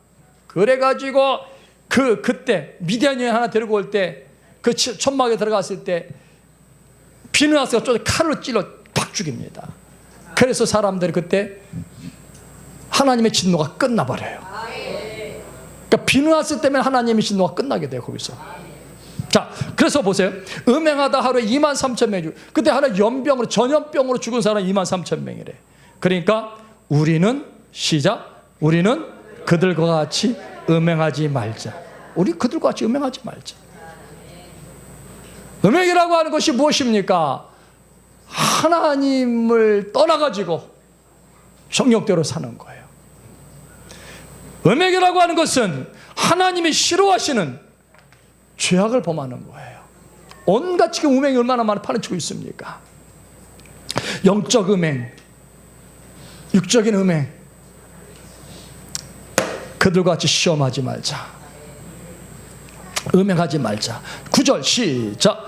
그래가지고 그때 미디안 여인 하나 데리고 올 때 그 천막에 들어갔을 때 비느하스가 쫓아 칼로 찔러 팍 죽입니다. 그래서 사람들이 그때 하나님의 진노가 끝나버려요. 그러니까 비느하스 때문에 하나님의 진노가 끝나게 돼요. 거기서. 자, 그래서 보세요. 음행하다 하루에 23,000명이 그때 하나 연병으로 전염병으로 죽은 사람 23,000명이래. 그러니까 우리는 시작. 우리는 그들과 같이 음행하지 말자. 우리 그들과 같이 음행하지 말자. 음행이라고 하는 것이 무엇입니까? 하나님을 떠나가지고 성욕대로 사는 거예요. 음행이라고 하는 것은 하나님이 싫어하시는 죄악을 범하는 거예요. 온갖 지금 음행이 얼마나 많이 파헤치고 있습니까? 영적 음행, 육적인 음행. 그들과 같이 시험하지 말자. 음행하지 말자. 9절 시작.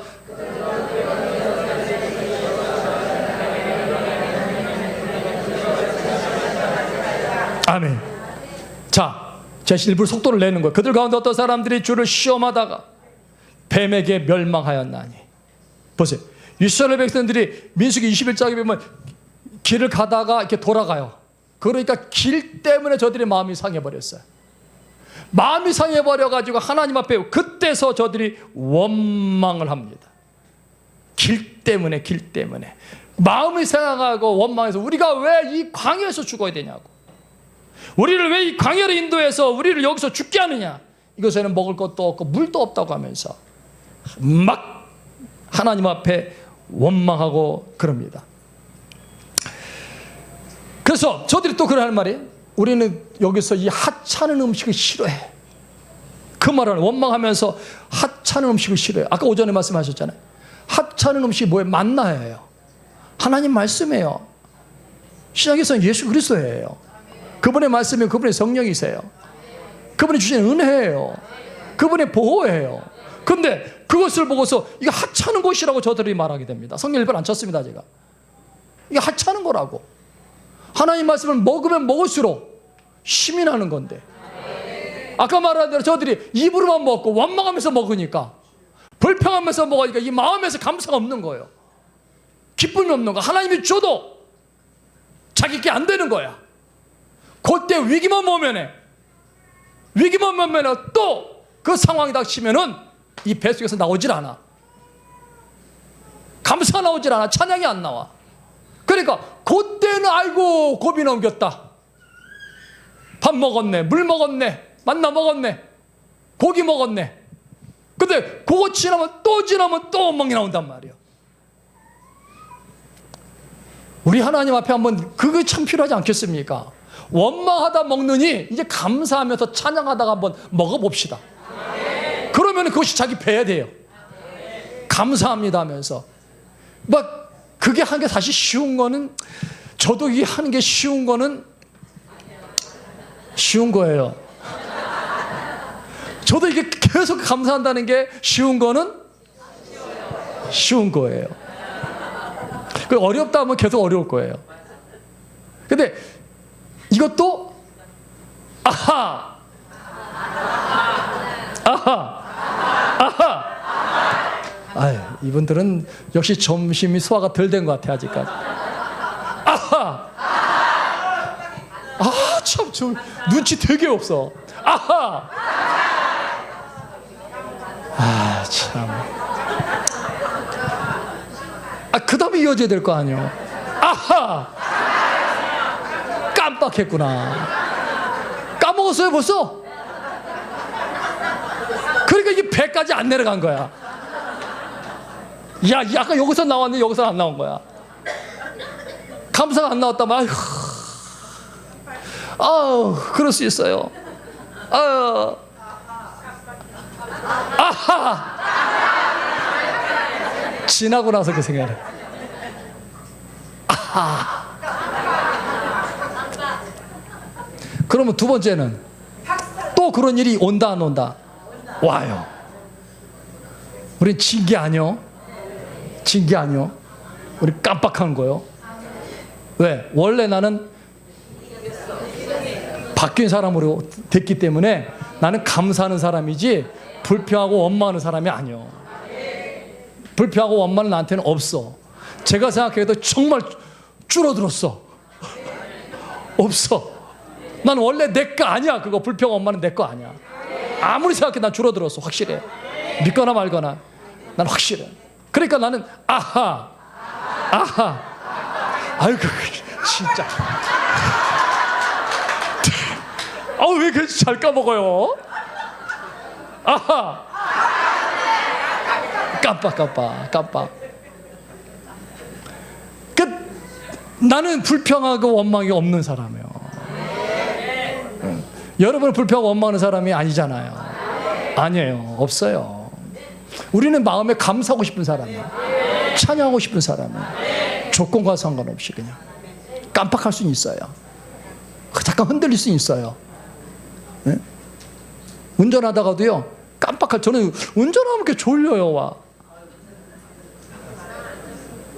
아멘. 자, 제가 일부러 속도를 내는 거예요. 그들 가운데 어떤 사람들이 주를 시험하다가 뱀에게 멸망하였나니. 보세요. 이스라엘 백성들이 민수기 21장에 보면 길을 가다가 이렇게 돌아가요. 그러니까 길 때문에 저들의 마음이 상해버렸어요. 마음이 상해버려가지고 하나님 앞에 그때서 저들이 원망을 합니다. 길 때문에 마음이 상하고 원망해서 우리가 왜 이 광야에서 죽어야 되냐고, 우리를 왜 이 광야를 인도해서 우리를 여기서 죽게 하느냐, 이것에는 먹을 것도 없고 물도 없다고 하면서 막 하나님 앞에 원망하고 그럽니다. 그래서 저들이 또 그러는 말이에요. 우리는 여기서 이 하찮은 음식을 싫어해. 그 말을 원망하면서 하찮은 음식을 싫어해. 아까 오전에 말씀하셨잖아요. 하찮은 음식이 뭐예요? 만나예요. 하나님 말씀이에요. 신약에서는 예수 그리스도예요. 그분의 말씀이 그분의 성령이세요. 그분이 주신 은혜예요. 그분의 보호예요. 그런데 그것을 보고서 이거 하찮은 것이라고 저들이 말하게 됩니다. 성경 일번 안 쳤습니다, 제가. 이게 하찮은 거라고. 하나님 말씀을 먹으면 먹을수록 힘이 나는 건데, 아까 말한 대로 저들이 입으로만 먹고 원망하면서 먹으니까, 불평하면서 먹으니까 이 마음에서 감사가 없는 거예요. 기쁨이 없는 거야. 하나님이 줘도 자기께 안 되는 거야. 그때 위기만 모면해. 위기만 모면해. 또 그 상황이 닥치면은 이 뱃속에서 나오질 않아. 감사가 나오질 않아. 찬양이 안 나와. 그러니까 그때는 아이고 고비 넘겼다. 밥 먹었네, 물 먹었네, 만나 먹었네, 고기 먹었네. 근데 그거 지나면 또 원망이 나온단 말이야. 우리 하나님 앞에 한번 그거 참 필요하지 않겠습니까? 원망하다 먹느니 이제 감사하면서 찬양하다가 한번 먹어봅시다. 그러면 그것이 자기 배에 돼요. 감사합니다 하면서. 막 그게 하는 게 사실 쉬운 거는, 저도 이게 하는 게 쉬운 거는 쉬운 거예요. 저도 이게 계속 감사한다는 게 쉬운 거는 쉬운 거예요. 어렵다 하면 계속 어려울 거예요. 근데 이것도 아하, 아하, 아하. 아유, 이분들은 역시 점심이 소화가 덜 된 것 같아 아직까지. 아하, 아, 참, 저 눈치 되게 없어. 아하, 아, 참. 아, 그 다음에 이어져야 될 거 아니에요. 아하, 깜빡했구나. 까먹었어요 벌써. 그러니까 이게 배까지 안 내려간 거야. 야, 아까 여기서 나왔는데 여기서 안 나온 거야. 감사가 안 나왔다면 아유, 그럴 수 있어요. 아유, 아하, 지나고 나서 그 생각을 해. 아하. 그러면 두 번째는 또 그런 일이 온다 안 온다? 와요. 우린 진 게 아니요. 진 게 아니요. 우리 깜빡한 거요. 왜? 원래 나는 바뀐 사람으로 됐기 때문에 나는 감사하는 사람이지 불평하고 원망하는 사람이 아니요. 불평하고 원망은 나한테는 없어. 제가 생각해도 정말 줄어들었어. 없어. 난 원래 내 거 아니야. 그거 불평 원망은 내 거 아니야. 아무리 생각해 난 줄어들었어. 확실해. 믿거나 말거나 난 확실해. 그러니까 나는 아하, 아하. 아이고 진짜. 아우, 왜 그렇게 잘 까먹어요? 아하, 깜빡. 나는 불평하고 원망이 없는 사람이에요. 여러분은 불평하고 원망하는 사람이 아니잖아요. 아니에요. 없어요. 우리는 마음에 감사하고 싶은 사람이에요. 찬양하고 싶은 사람이에요. 조건과 상관없이 그냥 깜빡할 수는 있어요. 잠깐 흔들릴 수는 있어요. 네? 운전하다가도요 저는 운전하면 이렇게 졸려요. 와.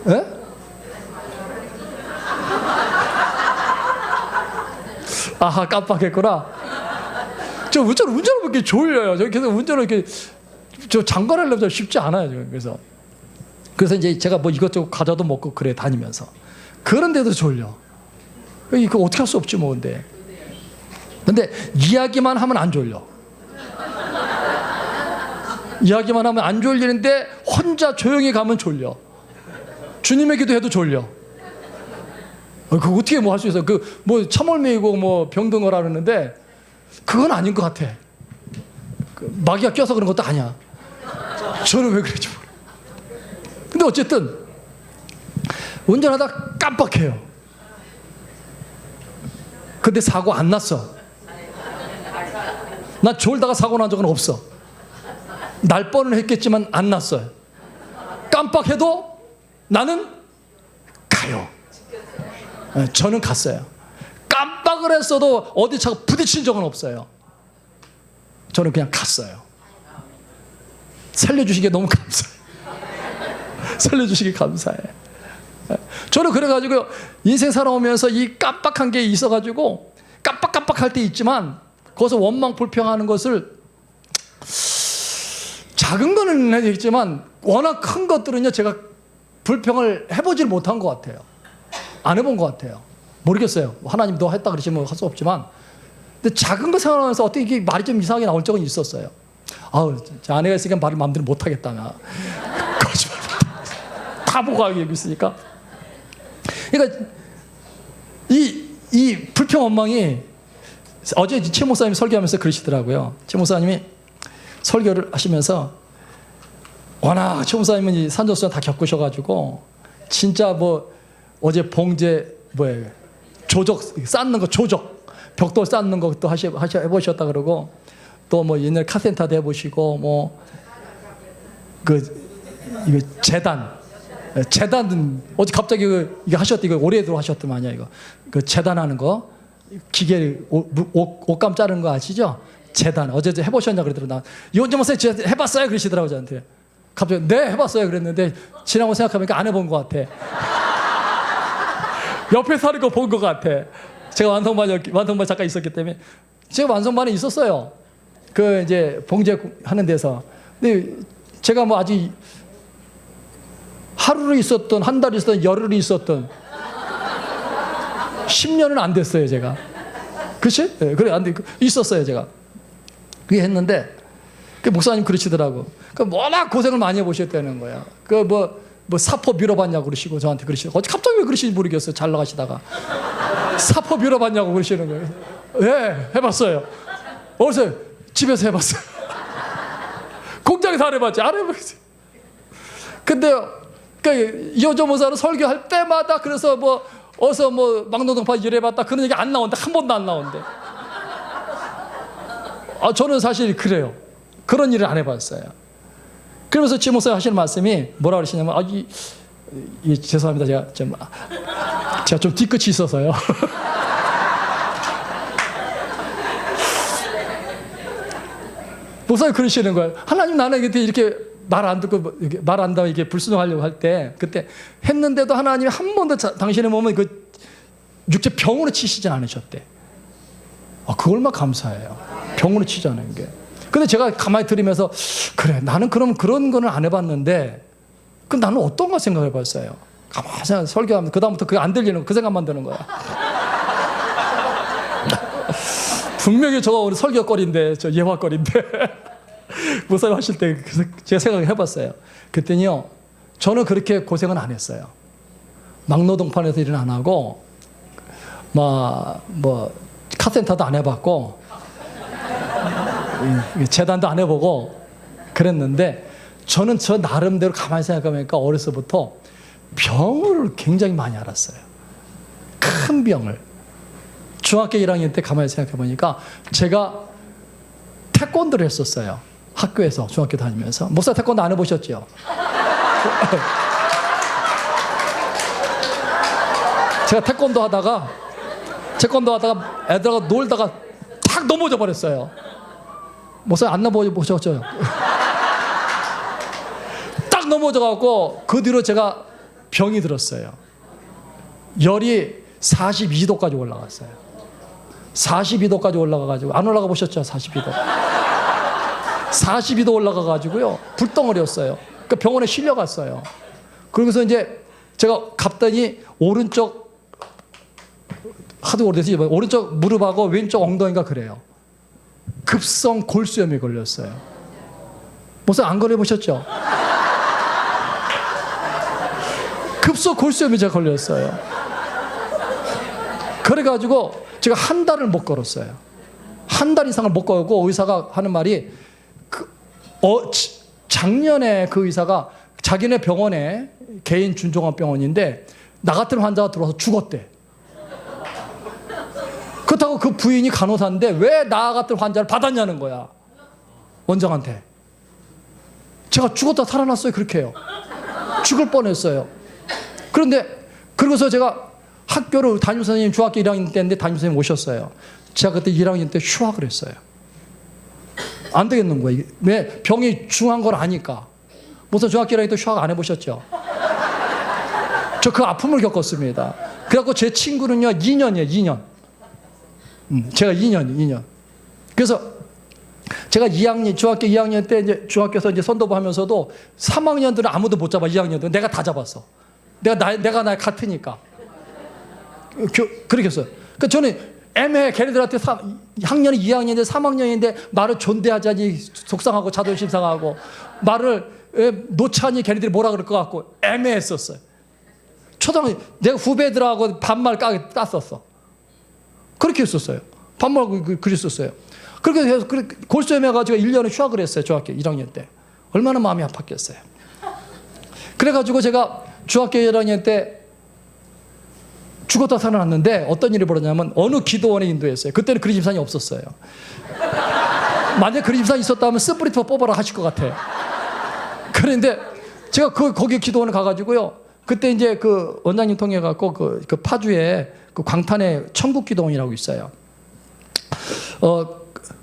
네? 아하, 깜빡했구나. 저 운전하면 이렇게 졸려요. 저 계속 운전을 이렇게 장관하려면 쉽지 않아요. 그래서 이제 제가 뭐 이것저것 과자도 먹고 그래 다니면서. 그런데도 졸려. 이거 어떻게 할 수 없지 뭐. 근데 이야기만 하면 안 졸려. 이야기만 하면 안 졸리는데 혼자 조용히 가면 졸려. 주님의 기도해도 졸려. 그거 어떻게 뭐 할 수 있어? 뭐 참을매이고 뭐 병든거라 그러는데 그건 아닌 것 같아. 마귀가 껴서 그런 것도 아니야. 저는 왜 그런지 몰라. 근데 어쨌든 운전하다 깜빡해요. 근데 사고 안 났어. 난 졸다가 사고 난 적은 없어. 날 뻔은 했겠지만 안 났어요. 깜빡해도 나는 가요. 저는 갔어요. 깜빡을 했어도 어디 차가 부딪힌 적은 없어요. 저는 그냥 갔어요. 살려주시기에 너무 감사해요. 살려주시기 감사해. 저는 그래가지고 인생 살아오면서 이 깜빡한 게 있어가지고 깜빡깜빡할 때 있지만 거기서 원망 불평하는 것을 작은 거는 했지만 워낙 큰 것들은요 제가 불평을 해보질 못한 것 같아요. 안 해본 것 같아요. 모르겠어요. 하나님 너 했다 그러시면 할 수 없지만 근데 작은 거 생각하면서 어떻게 이게 말이 좀 이상하게 나올 적은 있었어요. 아우 제 아내가 있으니까 말을 마음대로 못하겠다 나. 거짓말 다 보고 하고 있으니까. 그러니까 이 불평 원망이 어제 최 목사님이 설교하면서 그러시더라고요. 최 목사님이 설교를 하시면서 워낙 최 목사님은 이 산전수전 다 겪으셔가지고 진짜 뭐 어제 봉제 뭐예요 조적 쌓는 거 조적 벽돌 쌓는 것도 해보셨다 그러고 또 뭐 옛날 카센터도 해보시고 뭐 이거 재단 어제 갑자기 이거 하셨더 이거 올해도 하셨더만요 이거 그 재단하는 거 기계 옷감 자르는 거 아시죠? 재단 어제 해보셨냐 그러더라고요. 이원재 목사님 해봤어요 그러시더라고요 저한테. 갑자기 네 해봤어요 그랬는데 지나고 생각해보니까 안 해본 것 같아. 옆에서 하는 거 본 것 같아. 제가 완성반 잠깐 있었기 때문에 제가 완성반에 있었어요. 그 이제 봉제 하는 데서. 근데 제가 뭐 아직 하루를 있었던 한 달 있었던 열흘이 있었던 10년은 안 됐어요 제가. 그렇지? 네, 그래 안 돼. 있었어요 제가. 그게 했는데 그 목사님 그러시더라고. 그 워낙 고생을 많이 해보셨다는 거야. 그 뭐 사포 밀어봤냐고 그러시고 저한테 그러시고 어제 갑자기 왜 그러시는지 모르겠어요. 잘 나가시다가 사포 밀어봤냐고 그러시는 거예요. 예, 해봤어요. 어디서? 집에서 해봤어요. 공장에서 안 해봤지. 안 해봤어요. 근데 이호정 목사는 설교할 때마다 그래서 뭐 어서 뭐 막노동파 일해봤다 그런 얘기 안 나온다. 한 번도 안 나온대. 저는 사실 그래요. 그런 일을 안 해봤어요. 그러면서 최 목사님 하시는 말씀이 뭐라 그러시냐면 죄송합니다. 제가 좀 뒤끝이 있어서요. 목사님 그러시는 거예요. 하나님 나는 이렇게 말 안 듣고 말 안 한다고 이게 불순종하려고 할 때 그때 했는데도 하나님이 한 번도 당신의 몸을 그 육체 병으로 치시지 않으셨대. 그 얼마나 감사해요. 병으로 치지 않은 게. 근데 제가 가만히 들으면서 그래 나는 그럼 그런 거는 안 해봤는데 그럼 나는 어떤 거 생각해 봤어요. 가만히 설교하면 그다음부터 그게 안 들리는 거 그 생각만 드는 거야. 분명히 저거 오늘 설교거리인데 저 예화거리인데 목사님 하실 때 제가 생각을 해봤어요. 그랬더니요 저는 그렇게 고생은 안 했어요. 막노동판에서 일은 안 하고 뭐 카센터도 안 해봤고 재단도 안 해보고 그랬는데 저는 저 나름대로 가만히 생각해보니까 어려서부터 병을 굉장히 많이 알았어요. 큰 병을. 중학교 1학년 때 가만히 생각해보니까 제가 태권도를 했었어요. 학교에서 중학교 다니면서. 목사 태권도 안 해보셨죠? 제가 태권도 하다가 애들하고 놀다가 탁 넘어져 버렸어요. 목사님 안 넘어보셨죠? 딱 넘어져갖고 그 뒤로 제가 병이 들었어요. 열이 42도까지 올라갔어요. 42도까지 올라가가지고 안 올라가 보셨죠? 42도. 42도 올라가가지고요 불덩어리였어요. 그러니까 병원에 실려갔어요. 그러고서 이제 제가 갔더니 오른쪽 하도 오래돼서 오른쪽 무릎하고 왼쪽 엉덩이가 그래요. 급성 골수염이 걸렸어요. 목사 안 걸려보셨죠? 급성 골수염이 제가 걸렸어요. 그래가지고 제가 한 달을 못 걸었어요. 한 달 이상을 못 걸고 의사가 하는 말이 작년에 그 의사가 자기네 병원에 개인 준종합병원인데 나 같은 환자가 들어와서 죽었대. 그렇다고 그 부인이 간호사인데 왜 나 같은 환자를 받았냐는 거야. 원장한테. 제가 죽었다 살아났어요. 그렇게 해요. 죽을 뻔했어요. 그런데 그러고서 제가 학교를 담임선생님 중학교 1학년 때인데 담임선생님 오셨어요. 제가 그때 1학년 때 휴학을 했어요. 안 되겠는 거예요. 왜? 병이 중한 걸 아니까. 무슨 중학교 1학년 때 휴학 안 해보셨죠? 저 그 아픔을 겪었습니다. 그래갖고 제 친구는요 2년이에요. 2년. 제가 2년. 그래서 제가 중학교 2학년 때 이제 중학교에서 이제 선도부 하면서도 3학년들은 아무도 못 잡아. 2학년들은 내가 다 잡았어. 내가 나이 같으니까. 그렇게 했어요. 그러니까 저는 애매해. 걔네들한테 학년이 2학년인데 3학년인데 말을 존대하자니 속상하고 자존심 상하고 말을 놓자니 걔네들이 뭐라 그럴 것 같고 애매했었어요. 초등학교 내가 후배들하고 반말 땄었어. 그렇게 했었어요. 반말 그랬었어요. 그렇게 해서 골수염해가지고 1년을 휴학을 했어요. 중학교 1학년 때. 얼마나 마음이 아팠겠어요. 그래가지고 제가 중학교 1학년 때 죽었다 살아났는데 어떤 일이 벌어졌냐면 어느 기도원에 인도했어요. 그때는 그리심산이 없었어요. 만약에 그리심산이 있었다면 스프리터 뽑아라 하실 것 같아요. 그런데 제가 거기 기도원에 가가지고요. 그때 이제 그 원장님 통해 갖고 그 파주에 그 광탄에 천국 기도원이라고 있어요.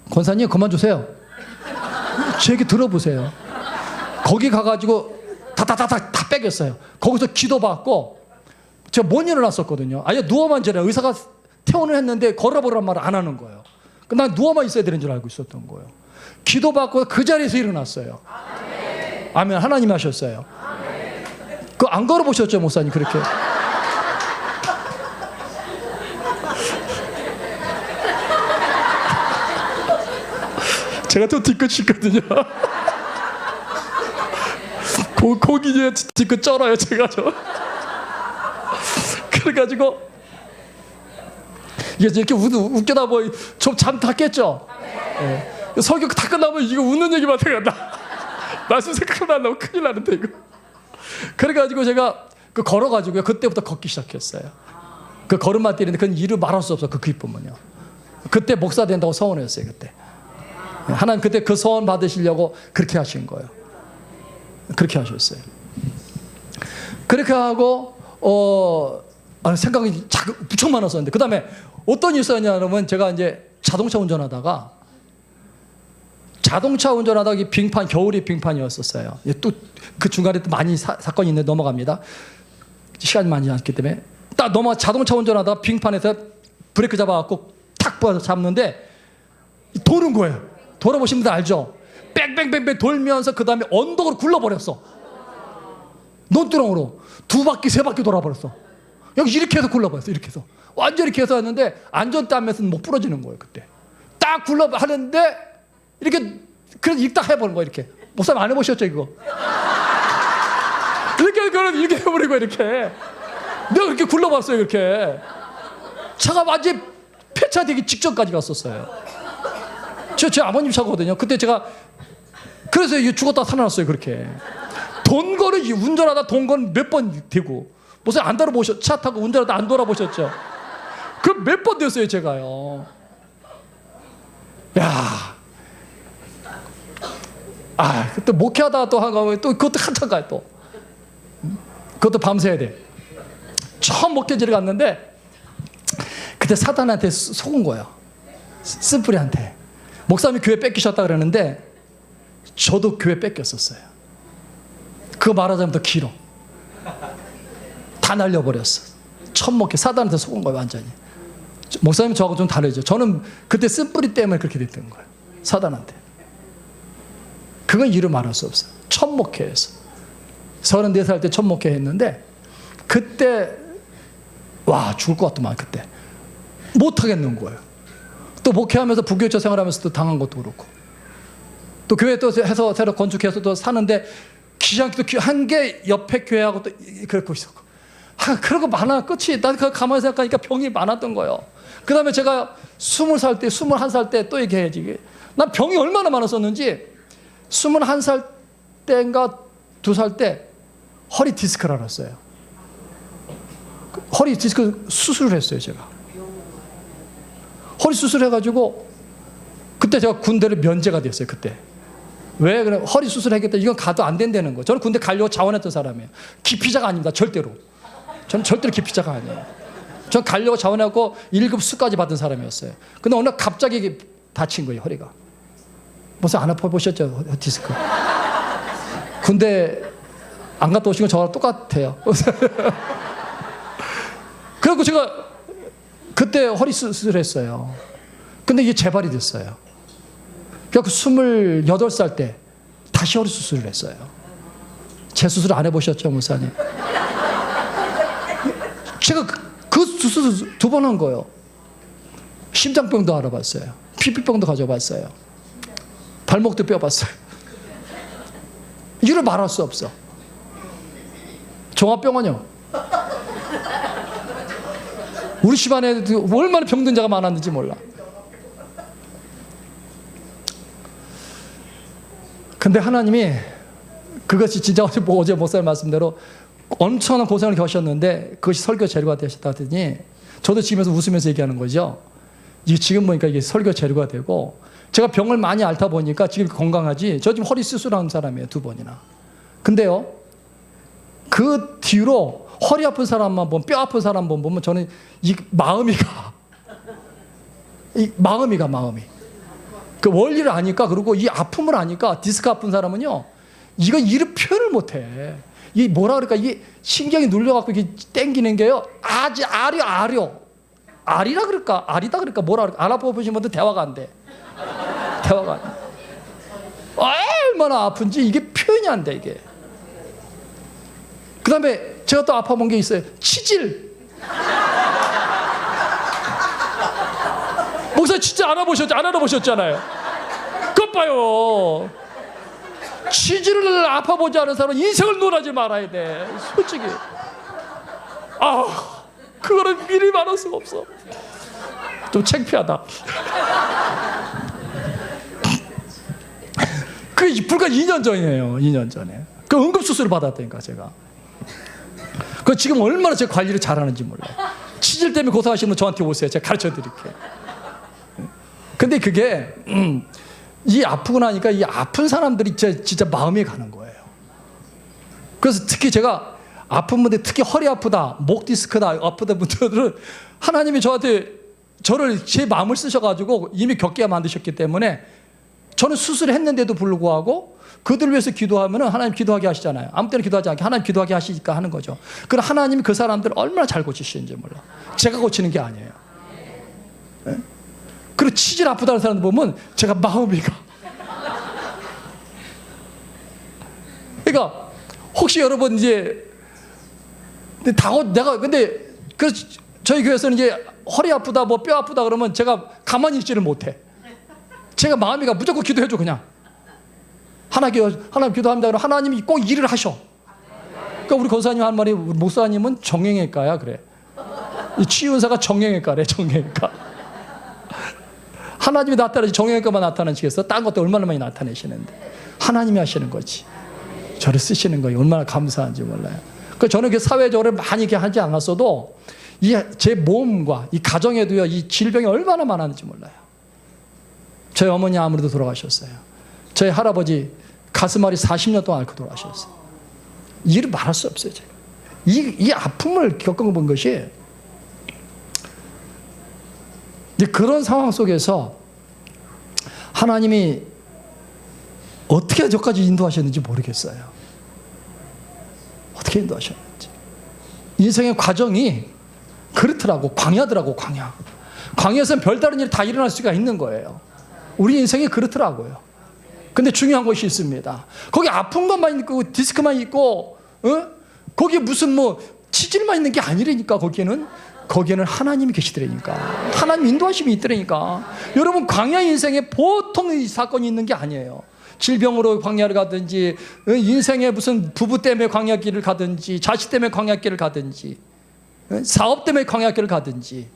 권사님 그만 주세요. 제 얘기 들어보세요. 거기 가가지고 다 뺏겼어요. 거기서 기도받고 제가 못 일어났었거든요. 아예 누워만 있잖아요. 의사가 퇴원을 했는데 걸어보라는 말을 안 하는 거예요. 난 누워만 있어야 되는 줄 알고 있었던 거예요. 기도받고 그 자리에서 일어났어요. 아멘. 하나님이 하셨어요. 그거 안 걸어보셨죠, 목사님? 그렇게. 제가 또 뒤끝 있거든요. 거기 이제 뒤끝 쩔어요, 제가 저. 그래가지고 이게 이렇게 웃겨다 보이 좀 잠 다 깼죠. 네. 설교 다 끝나면 이거 웃는 얘기만 생각나. 말씀 생각도 안 나면 큰일 나는데 이거. 그래가지고 제가 그 걸어가지고요. 그때부터 걷기 시작했어요. 그 걸음만 뛰는데 그건 이루 말할 수 없어. 그 기쁨은요. 그때 목사 된다고 서원했어요. 그때. 하나님 그때 그 서원 받으시려고 그렇게 하신 거예요. 그렇게 하셨어요. 그렇게 하고 생각이 무척 많았었는데 그 다음에 어떤 일이 있었냐면 제가 이제 자동차 운전하다가 빙판 겨울이 빙판이었었어요. 또 그 중간에 또 많이 사건이 있는데 넘어갑니다. 시간이 많지 않기 때문에 딱 자동차 운전하다가 빙판에서 브레이크 잡아갖고 탁 잡는데 도는 거예요. 돌아보신 분들 알죠? 뺑뺑뺑뺑 돌면서 그 다음에 언덕으로 굴러버렸어. 논두렁으로 2바퀴 3바퀴 돌아버렸어. 여기 이렇게 해서 굴러버렸어. 이렇게 해서 완전히 이렇게 해서 했는데 안전땀에서는 못 부러지는 거예요. 그때 딱 굴러하는데 이렇게 그래서 딱 해버린 거예요. 이렇게. 목사님 안 해보셨죠 이거? 이렇게 해버리고 이렇게 내가 이렇게 굴러봤어요. 이렇게 차가 완전히 폐차되기 직전까지 갔었어요. 제 아버님 차거든요. 그때 제가 그래서 죽었다 살아났어요. 그렇게 돈 거는 운전하다 돈 건 몇 번 되고 무슨 안 돌아보셨? 차 타고 운전하다 안 돌아보셨죠? 그 몇 번 됐어요. 제가요. 야, 그때 목회하다가 또 하고 또 그것도 한참 가요. 또 그것도 밤새야 돼. 처음 목회지를 갔는데 그때 사단한테 속은 거예요. 쓴뿌리한테. 목사님이 교회 뺏기셨다 그러는데 저도 교회 뺏겼었어요. 그거 말하자면 더 길어. 다 날려버렸어. 첫 목회 사단한테 속은 거예요. 완전히. 목사님 저하고 좀 다르죠. 저는 그때 쓴뿌리 때문에 그렇게 됐던 거예요. 사단한테. 그건 이루 말할 수 없어요. 첫 목회에서 34살 때 첫 목회 했는데 그때 와 죽을 것 같더만. 그때 못하겠는 거예요. 또 목회하면서 부교처 생활하면서 또 당한 것도 그렇고 또 교회 또 해서 새로 건축해서 또 사는데 기장도 한 개 옆에 교회하고 또 그렇고 있었고 그런 거 많아. 끝이. 난 그거 가만히 생각하니까 병이 많았던 거예요. 그 다음에 제가 20살 때 21살 때 또 얘기해야지. 난 병이 얼마나 많았었는지 21살 때인가 2살 때 허리 디스크를 알았어요. 허리 디스크 수술을 했어요. 제가 허리 수술해가지고 그때 제가 군대를 면제가 됐어요. 그때. 왜 그래? 허리 수술하겠다. 이건 가도 안 된다는 거. 저는 군대 가려고 자원했던 사람이에요. 기피자가 아닙니다. 절대로. 저는 절대로 기피자가 아니에요. 전 가려고 자원하고 1급 수까지 받은 사람이었어요. 근데 어느 날 갑자기 다친 거예요. 허리가. 무슨 안 아파 보셨죠? 디스크. 군대 안 갔다 오신 건 저랑 똑같아요. 그래서 제가 그때 허리 수술했어요. 근데 이게 재발이 됐어요. 그래서 28살 때 다시 허리 수술을 했어요. 재수술 안 해보셨죠, 목사님? 제가 그 수술 2번 한 거예요. 심장병도 알아봤어요. 피부병도 가져봤어요. 발목도 뼈봤어요. 이를 말할 수 없어. 종합병원이요. 우리 집안에 얼마나 병든 자가 많았는지 몰라. 근데 하나님이 그것이 진짜 어제 목사님 말씀대로 엄청난 고생을 겪으셨는데 그것이 설교 재료가 되셨다 하더니 저도 지금에서 웃으면서 얘기하는 거죠. 이게 지금 보니까 이게 설교 재료가 되고 제가 병을 많이 앓다 보니까 지금 건강하지. 저 지금 허리 수술한 사람이에요. 2번이나. 근데요, 그 뒤로 허리 아픈 사람만 보면, 뼈 아픈 사람만 보면 저는 이 마음이 그 원리를 아니까, 그리고 이 아픔을 아니까, 디스크 아픈 사람은요, 이건 이를 표현을 못해. 이 뭐라 그럴까, 이게 신경이 눌려갖고 이게 땡기는 게요, 아리라 그럴까, 아리다 그럴까, 뭐라 그럴까, 알아보신 분들 대화가 안 돼. 대화가 안 돼. 얼마나 아픈지 이게 표현이 안 돼, 이게. 그 다음에 제가 또 아파본 게 있어요. 치질. 목사님 진짜 안 알아보셨잖아요. 그것 봐요. 치질을 아파보지 않은 사람은 인생을 논하지 말아야 돼. 솔직히. 그거는 미리 말할 수가 없어. 좀 창피하다. 그게 불과 2년 전이에요. 2년 전에. 그 응급수술을 받았다니까, 제가. 그 지금 얼마나 제 관리를 잘하는지 몰라요. 치질 때문에 고생하시는 분 저한테 오세요. 제가 가르쳐 드릴게요. 근데 그게 이 아프고 나니까 이 아픈 사람들이 진짜 마음이 가는 거예요. 그래서 특히 제가 아픈 분들, 특히 허리 아프다, 목 디스크다 아프다 분들은 하나님이 저를 제 마음을 쓰셔가지고 이미 겪게 만드셨기 때문에 저는 수술했는데도 불구하고 그들을 위해서 기도하면 하나님 기도하게 하시잖아요. 아무 때나 기도하지 않게 하나님 기도하게 하시니까 하는 거죠. 그럼 하나님이 그 사람들을 얼마나 잘 고치시는지 몰라. 제가 고치는 게 아니에요. 네? 그리고 치질 아프다는 사람들 보면 제가 마음이 가. 그러니까 혹시 여러분 이제 근데 그래서 저희 교회에서는 이제 허리 아프다 뭐 뼈 아프다 그러면 제가 가만히 있지를 못해. 제가 마음이 가. 무조건 기도해줘 그냥. 하나님 기도합니다. 그러면 하나님이 꼭 일을 하셔. 그러니까 우리 권사님 한 말이, 목사님은 정형외과야 그래. 이 치유사가 정형외과래. 정형외과. 하나님이 나타나지 정형외과만 나타나시겠어? 딴 것도 얼마나 많이 나타내시는데 하나님이 하시는 거지. 저를 쓰시는 거예요. 얼마나 감사한지 몰라요. 그러니까 저는 그 사회적으로 많이 이렇게 하지 않았어도 제 몸과 이 가정에도요, 이 질병이 얼마나 많았는지 몰라요. 저희 어머니 아무래도 돌아가셨어요. 저희 할아버지 가슴앓이 40년 동안 앓고 돌아가셨어요. 이를 말할 수 없어요. 제가. 이 아픔을 겪어본 것이, 그런 상황 속에서 하나님이 어떻게 저까지 인도하셨는지 모르겠어요. 어떻게 인도하셨는지. 인생의 과정이 그렇더라고. 광야더라고. 광야에서는 별다른 일이 다 일어날 수가 있는 거예요. 우리 인생이 그렇더라고요. 근데 중요한 것이 있습니다. 거기 아픈 것만 있고 디스크만 있고 거기 무슨 뭐 치질만 있는 게 아니라니까. 거기에는 하나님이 계시더라니까. 하나님 인도하심이 있더라니까. 여러분, 광야 인생에 보통 이 사건이 있는 게 아니에요. 질병으로 광야를 가든지, 인생에 무슨 부부 때문에 광야길을 가든지, 자식 때문에 광야길을 가든지, 사업 때문에 광야길을 가든지.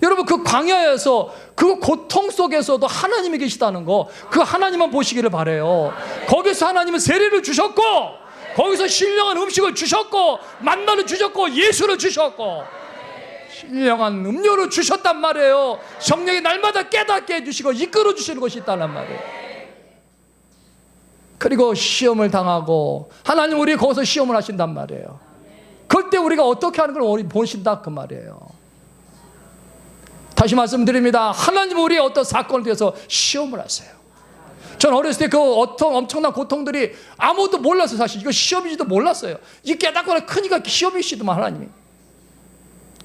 여러분, 그 광야에서 그 고통 속에서도 하나님이 계시다는 거, 그 하나님만 보시기를 바라요. 거기서 하나님은 세례를 주셨고, 거기서 신령한 음식을 주셨고, 만나를 주셨고, 예수를 주셨고, 신령한 음료를 주셨단 말이에요. 성령이 날마다 깨닫게 해주시고 이끌어 주시는 것이 있다는 말이에요. 그리고 시험을 당하고 하나님 우리 거기서 시험을 하신단 말이에요. 그럴 때 우리가 어떻게 하는 걸 우리 보신다 그 말이에요. 다시 말씀드립니다. 하나님 우리의 어떤 사건을 통해서 시험을 하세요. 전 어렸을 때 그 어떤 엄청난 고통들이 아무것도 몰랐어요. 사실 이거 시험인지도 몰랐어요. 이 깨닫고 크니까 시험이시더만 하나님이.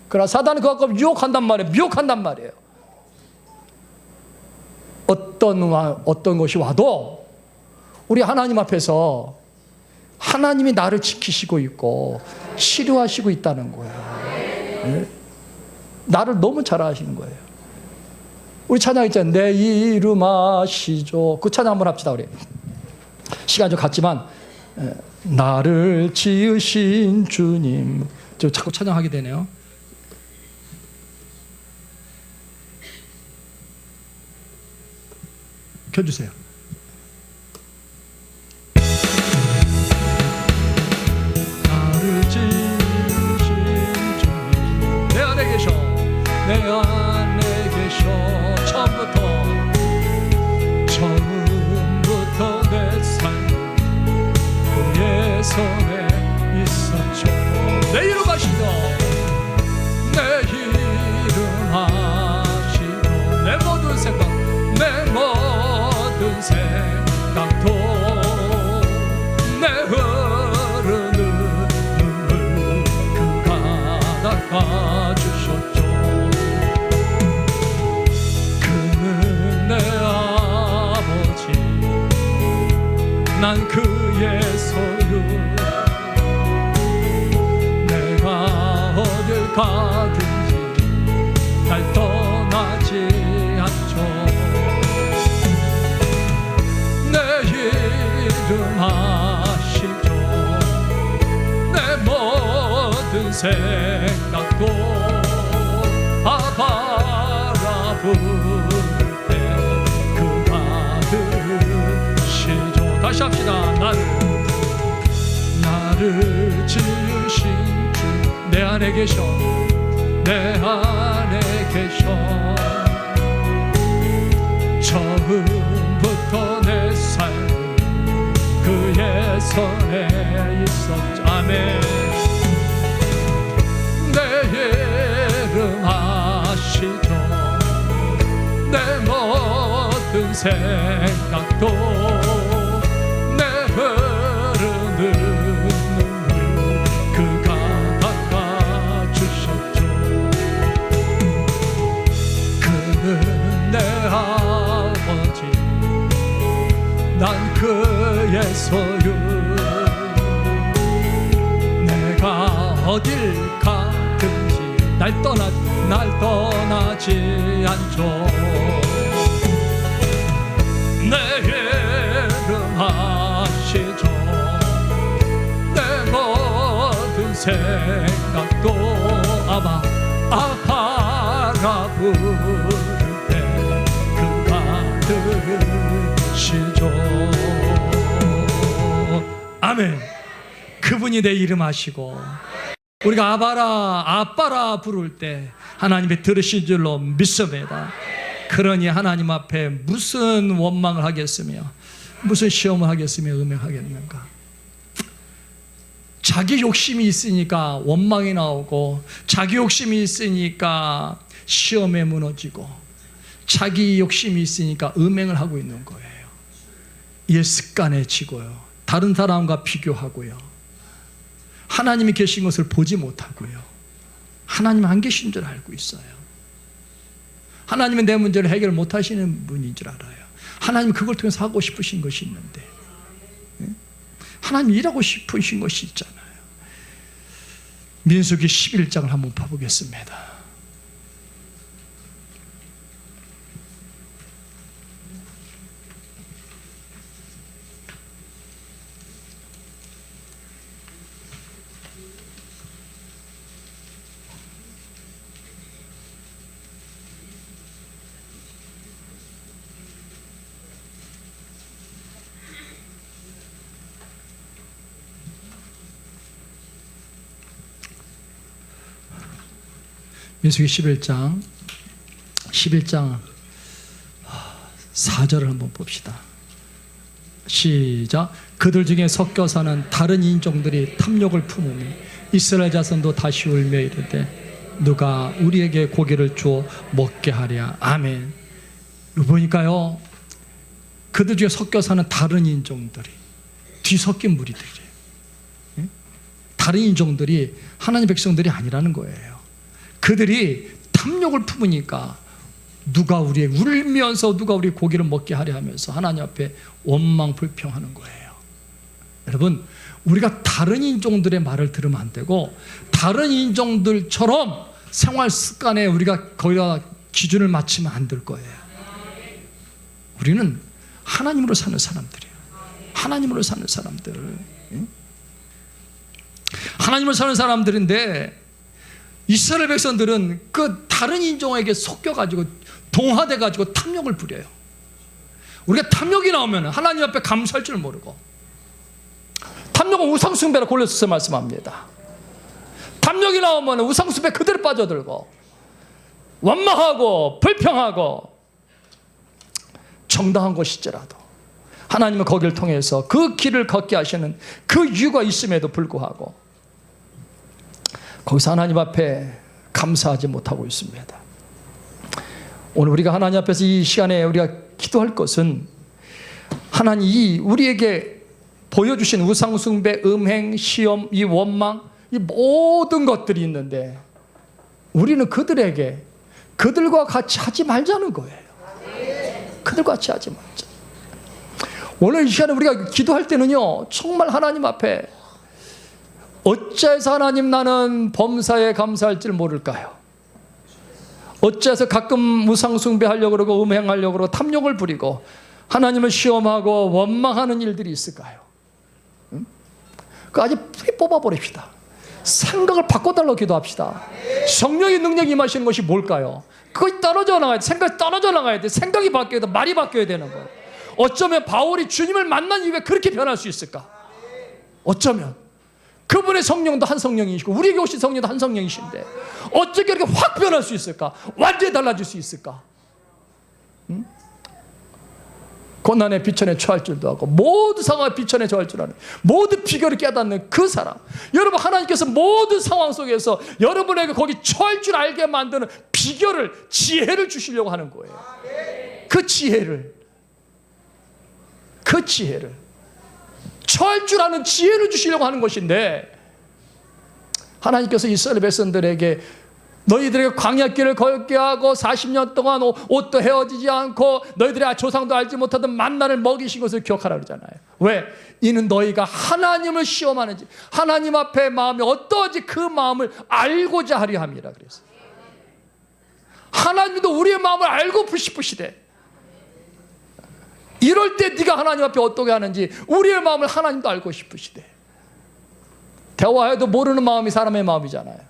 그러나 사단은 그거 갖고 유혹한단 말이에요. 미혹한단 말이에요. 어떤 것이 와도 우리 하나님 앞에서 하나님이 나를 지키시고 있고 치료하시고 있다는 거예요. 네? 나를 너무 잘 아시는 거예요. 우리 찬양 있잖아요. 내 이름 아시죠. 그 찬양 한번 합시다 우리. 시간 좀 갔지만 나를 지으신 주님. 저 자꾸 찬양하게 되네요. 켜주세요. 나를 지으신 주님 내 안에 계셔. 내 안에 계셔. 처음부터 내 삶은 그의 손에 있었죠. 내 이름 아시죠. 내 이름 아시죠. 내 모든 생각 내 모든 생각도 내 흐르는 눈물 그가 닦아주셨죠. 그는 내 아버지 난 그의 소유 내가 어딜 가든지 날 떠나지 않죠. 이름 아시죠. 내 모든 생각도 바라 부를 때 그가 들으시죠. 다시 합시다. 나를 지으신 주 내 안에 계셔. 내 안에 계셔. 처음부터 내 삶 그의 손에 있었죠. 아멘. 내 이름 아시죠. 내 모든 생각도 내 흐르는 눈물 그가 닦아주셨죠. 그는 내 아버지 난 그의 소유 내가 어딜 가든지 날 떠나지 않죠. 내 이름 아시죠. 내 모든 생각도 아바라 부를 때 그가 들으시죠. 아멘. 그분이 내 이름 아시고 우리가 아빠라 부를 때 하나님이 들으신 줄로 믿습니다. 그러니 하나님 앞에 무슨 원망을 하겠으며 무슨 시험을 하겠으며 음행하겠는가. 자기 욕심이 있으니까 원망이 나오고 자기 욕심이 있으니까 시험에 무너지고 자기 욕심이 있으니까 음행을 하고 있는 거예요. 이에 습관에 지고요. 다른 사람과 비교하고요. 하나님이 계신 것을 보지 못하고요. 하나님 안 계신 줄 알고 있어요. 하나님은 내 문제를 해결 못하시는 분인 줄 알아요. 하나님은 그걸 통해서 하고 싶으신 것이 있는데 하나님 일하고 싶으신 것이 있잖아요. 민수기 11장을 한번 봐보겠습니다. 민수기 11장 4절을 한번 봅시다. 시작. 그들 중에 섞여 사는 다른 인종들이 탐욕을 품으며 이스라엘 자손도 다시 울며 이르되 누가 우리에게 고기를 주어 먹게 하랴. 아멘. 보니까요, 그들 중에 섞여 사는 다른 인종들이, 뒤섞인 무리들이에요. 다른 인종들이 하나님 백성들이 아니라는 거예요. 그들이 탐욕을 품으니까 누가 울면서 누가 우리 고기를 먹게 하려 하면서 하나님 앞에 원망 불평하는 거예요. 여러분, 우리가 다른 인종들의 말을 들으면 안 되고 다른 인종들처럼 생활 습관에 우리가 거기다 기준을 맞추면 안 될 거예요. 우리는 하나님으로 사는 사람들이에요. 하나님으로 사는 사람들. 하나님으로 사는 사람들인데 이스라엘 백성들은 그 다른 인종에게 섞여가지고 동화돼가지고 탐욕을 부려요. 우리가 탐욕이 나오면 하나님 앞에 감사할 줄 모르고, 탐욕은 우상숭배로 골로새서 말씀합니다. 탐욕이 나오면 우상숭배 그대로 빠져들고 원망하고 불평하고, 정당한 것일지라도 하나님은 거기를 통해서 그 길을 걷게 하시는 그 이유가 있음에도 불구하고 거기서 하나님 앞에 감사하지 못하고 있습니다. 오늘 우리가 하나님 앞에서 이 시간에 우리가 기도할 것은, 하나님이 우리에게 보여주신 우상숭배, 음행, 시험, 이 원망, 이 모든 것들이 있는데 우리는 그들과 같이 하지 말자는 거예요. 그들과 같이 하지 말자. 오늘 이 시간에 우리가 기도할 때는요, 정말 하나님 앞에 어찌해서 하나님 나는 범사에 감사할 줄 모를까요? 어찌해서 가끔 우상숭배하려고 그러고 음행하려고 그러고 탐욕을 부리고 하나님을 시험하고 원망하는 일들이 있을까요? 그 아주 뿌리 뽑아버립시다. 생각을 바꿔달라고 기도합시다. 성령의 능력이 임하시는 것이 뭘까요? 그것이 떨어져 나가야 돼. 생각이 떨어져 나가야 돼. 생각이 바뀌어야 돼. 말이 바뀌어야 되는 거예요. 어쩌면 바울이 주님을 만난 이후에 그렇게 변할 수 있을까? 어쩌면 그분의 성령도 한 성령이시고 우리에게 오신 성령도 한 성령이신데 어떻게 이렇게 확 변할 수 있을까? 완전히 달라질 수 있을까? 고난의 비천에 처할 줄도 하고 모든 상황에 비천에 처할 줄 아는, 모든 비결을 깨닫는 그 사람. 여러분, 하나님께서 모든 상황 속에서 여러분에게 거기 처할 줄 알게 만드는 비결을, 지혜를 주시려고 하는 거예요. 그 지혜를 처할 줄 아는 지혜를 주시려고 하는 것인데, 하나님께서 이스라엘 백성들에게 너희들에게 광야길을 걷게 하고 40년 동안 옷도 헤어지지 않고 너희들의 조상도 알지 못하던 만나를 먹이신 것을 기억하라 그러잖아요. 왜? 이는 너희가 하나님을 시험하는지, 하나님 앞에 마음이 어떠한지 그 마음을 알고자 하려 함이라 그랬어요. 하나님도 우리의 마음을 알고 싶으시대. 이럴 때 네가 하나님 앞에 어떻게 하는지 우리의 마음을 하나님도 알고 싶으시대. 대화해도 모르는 마음이 사람의 마음이잖아요.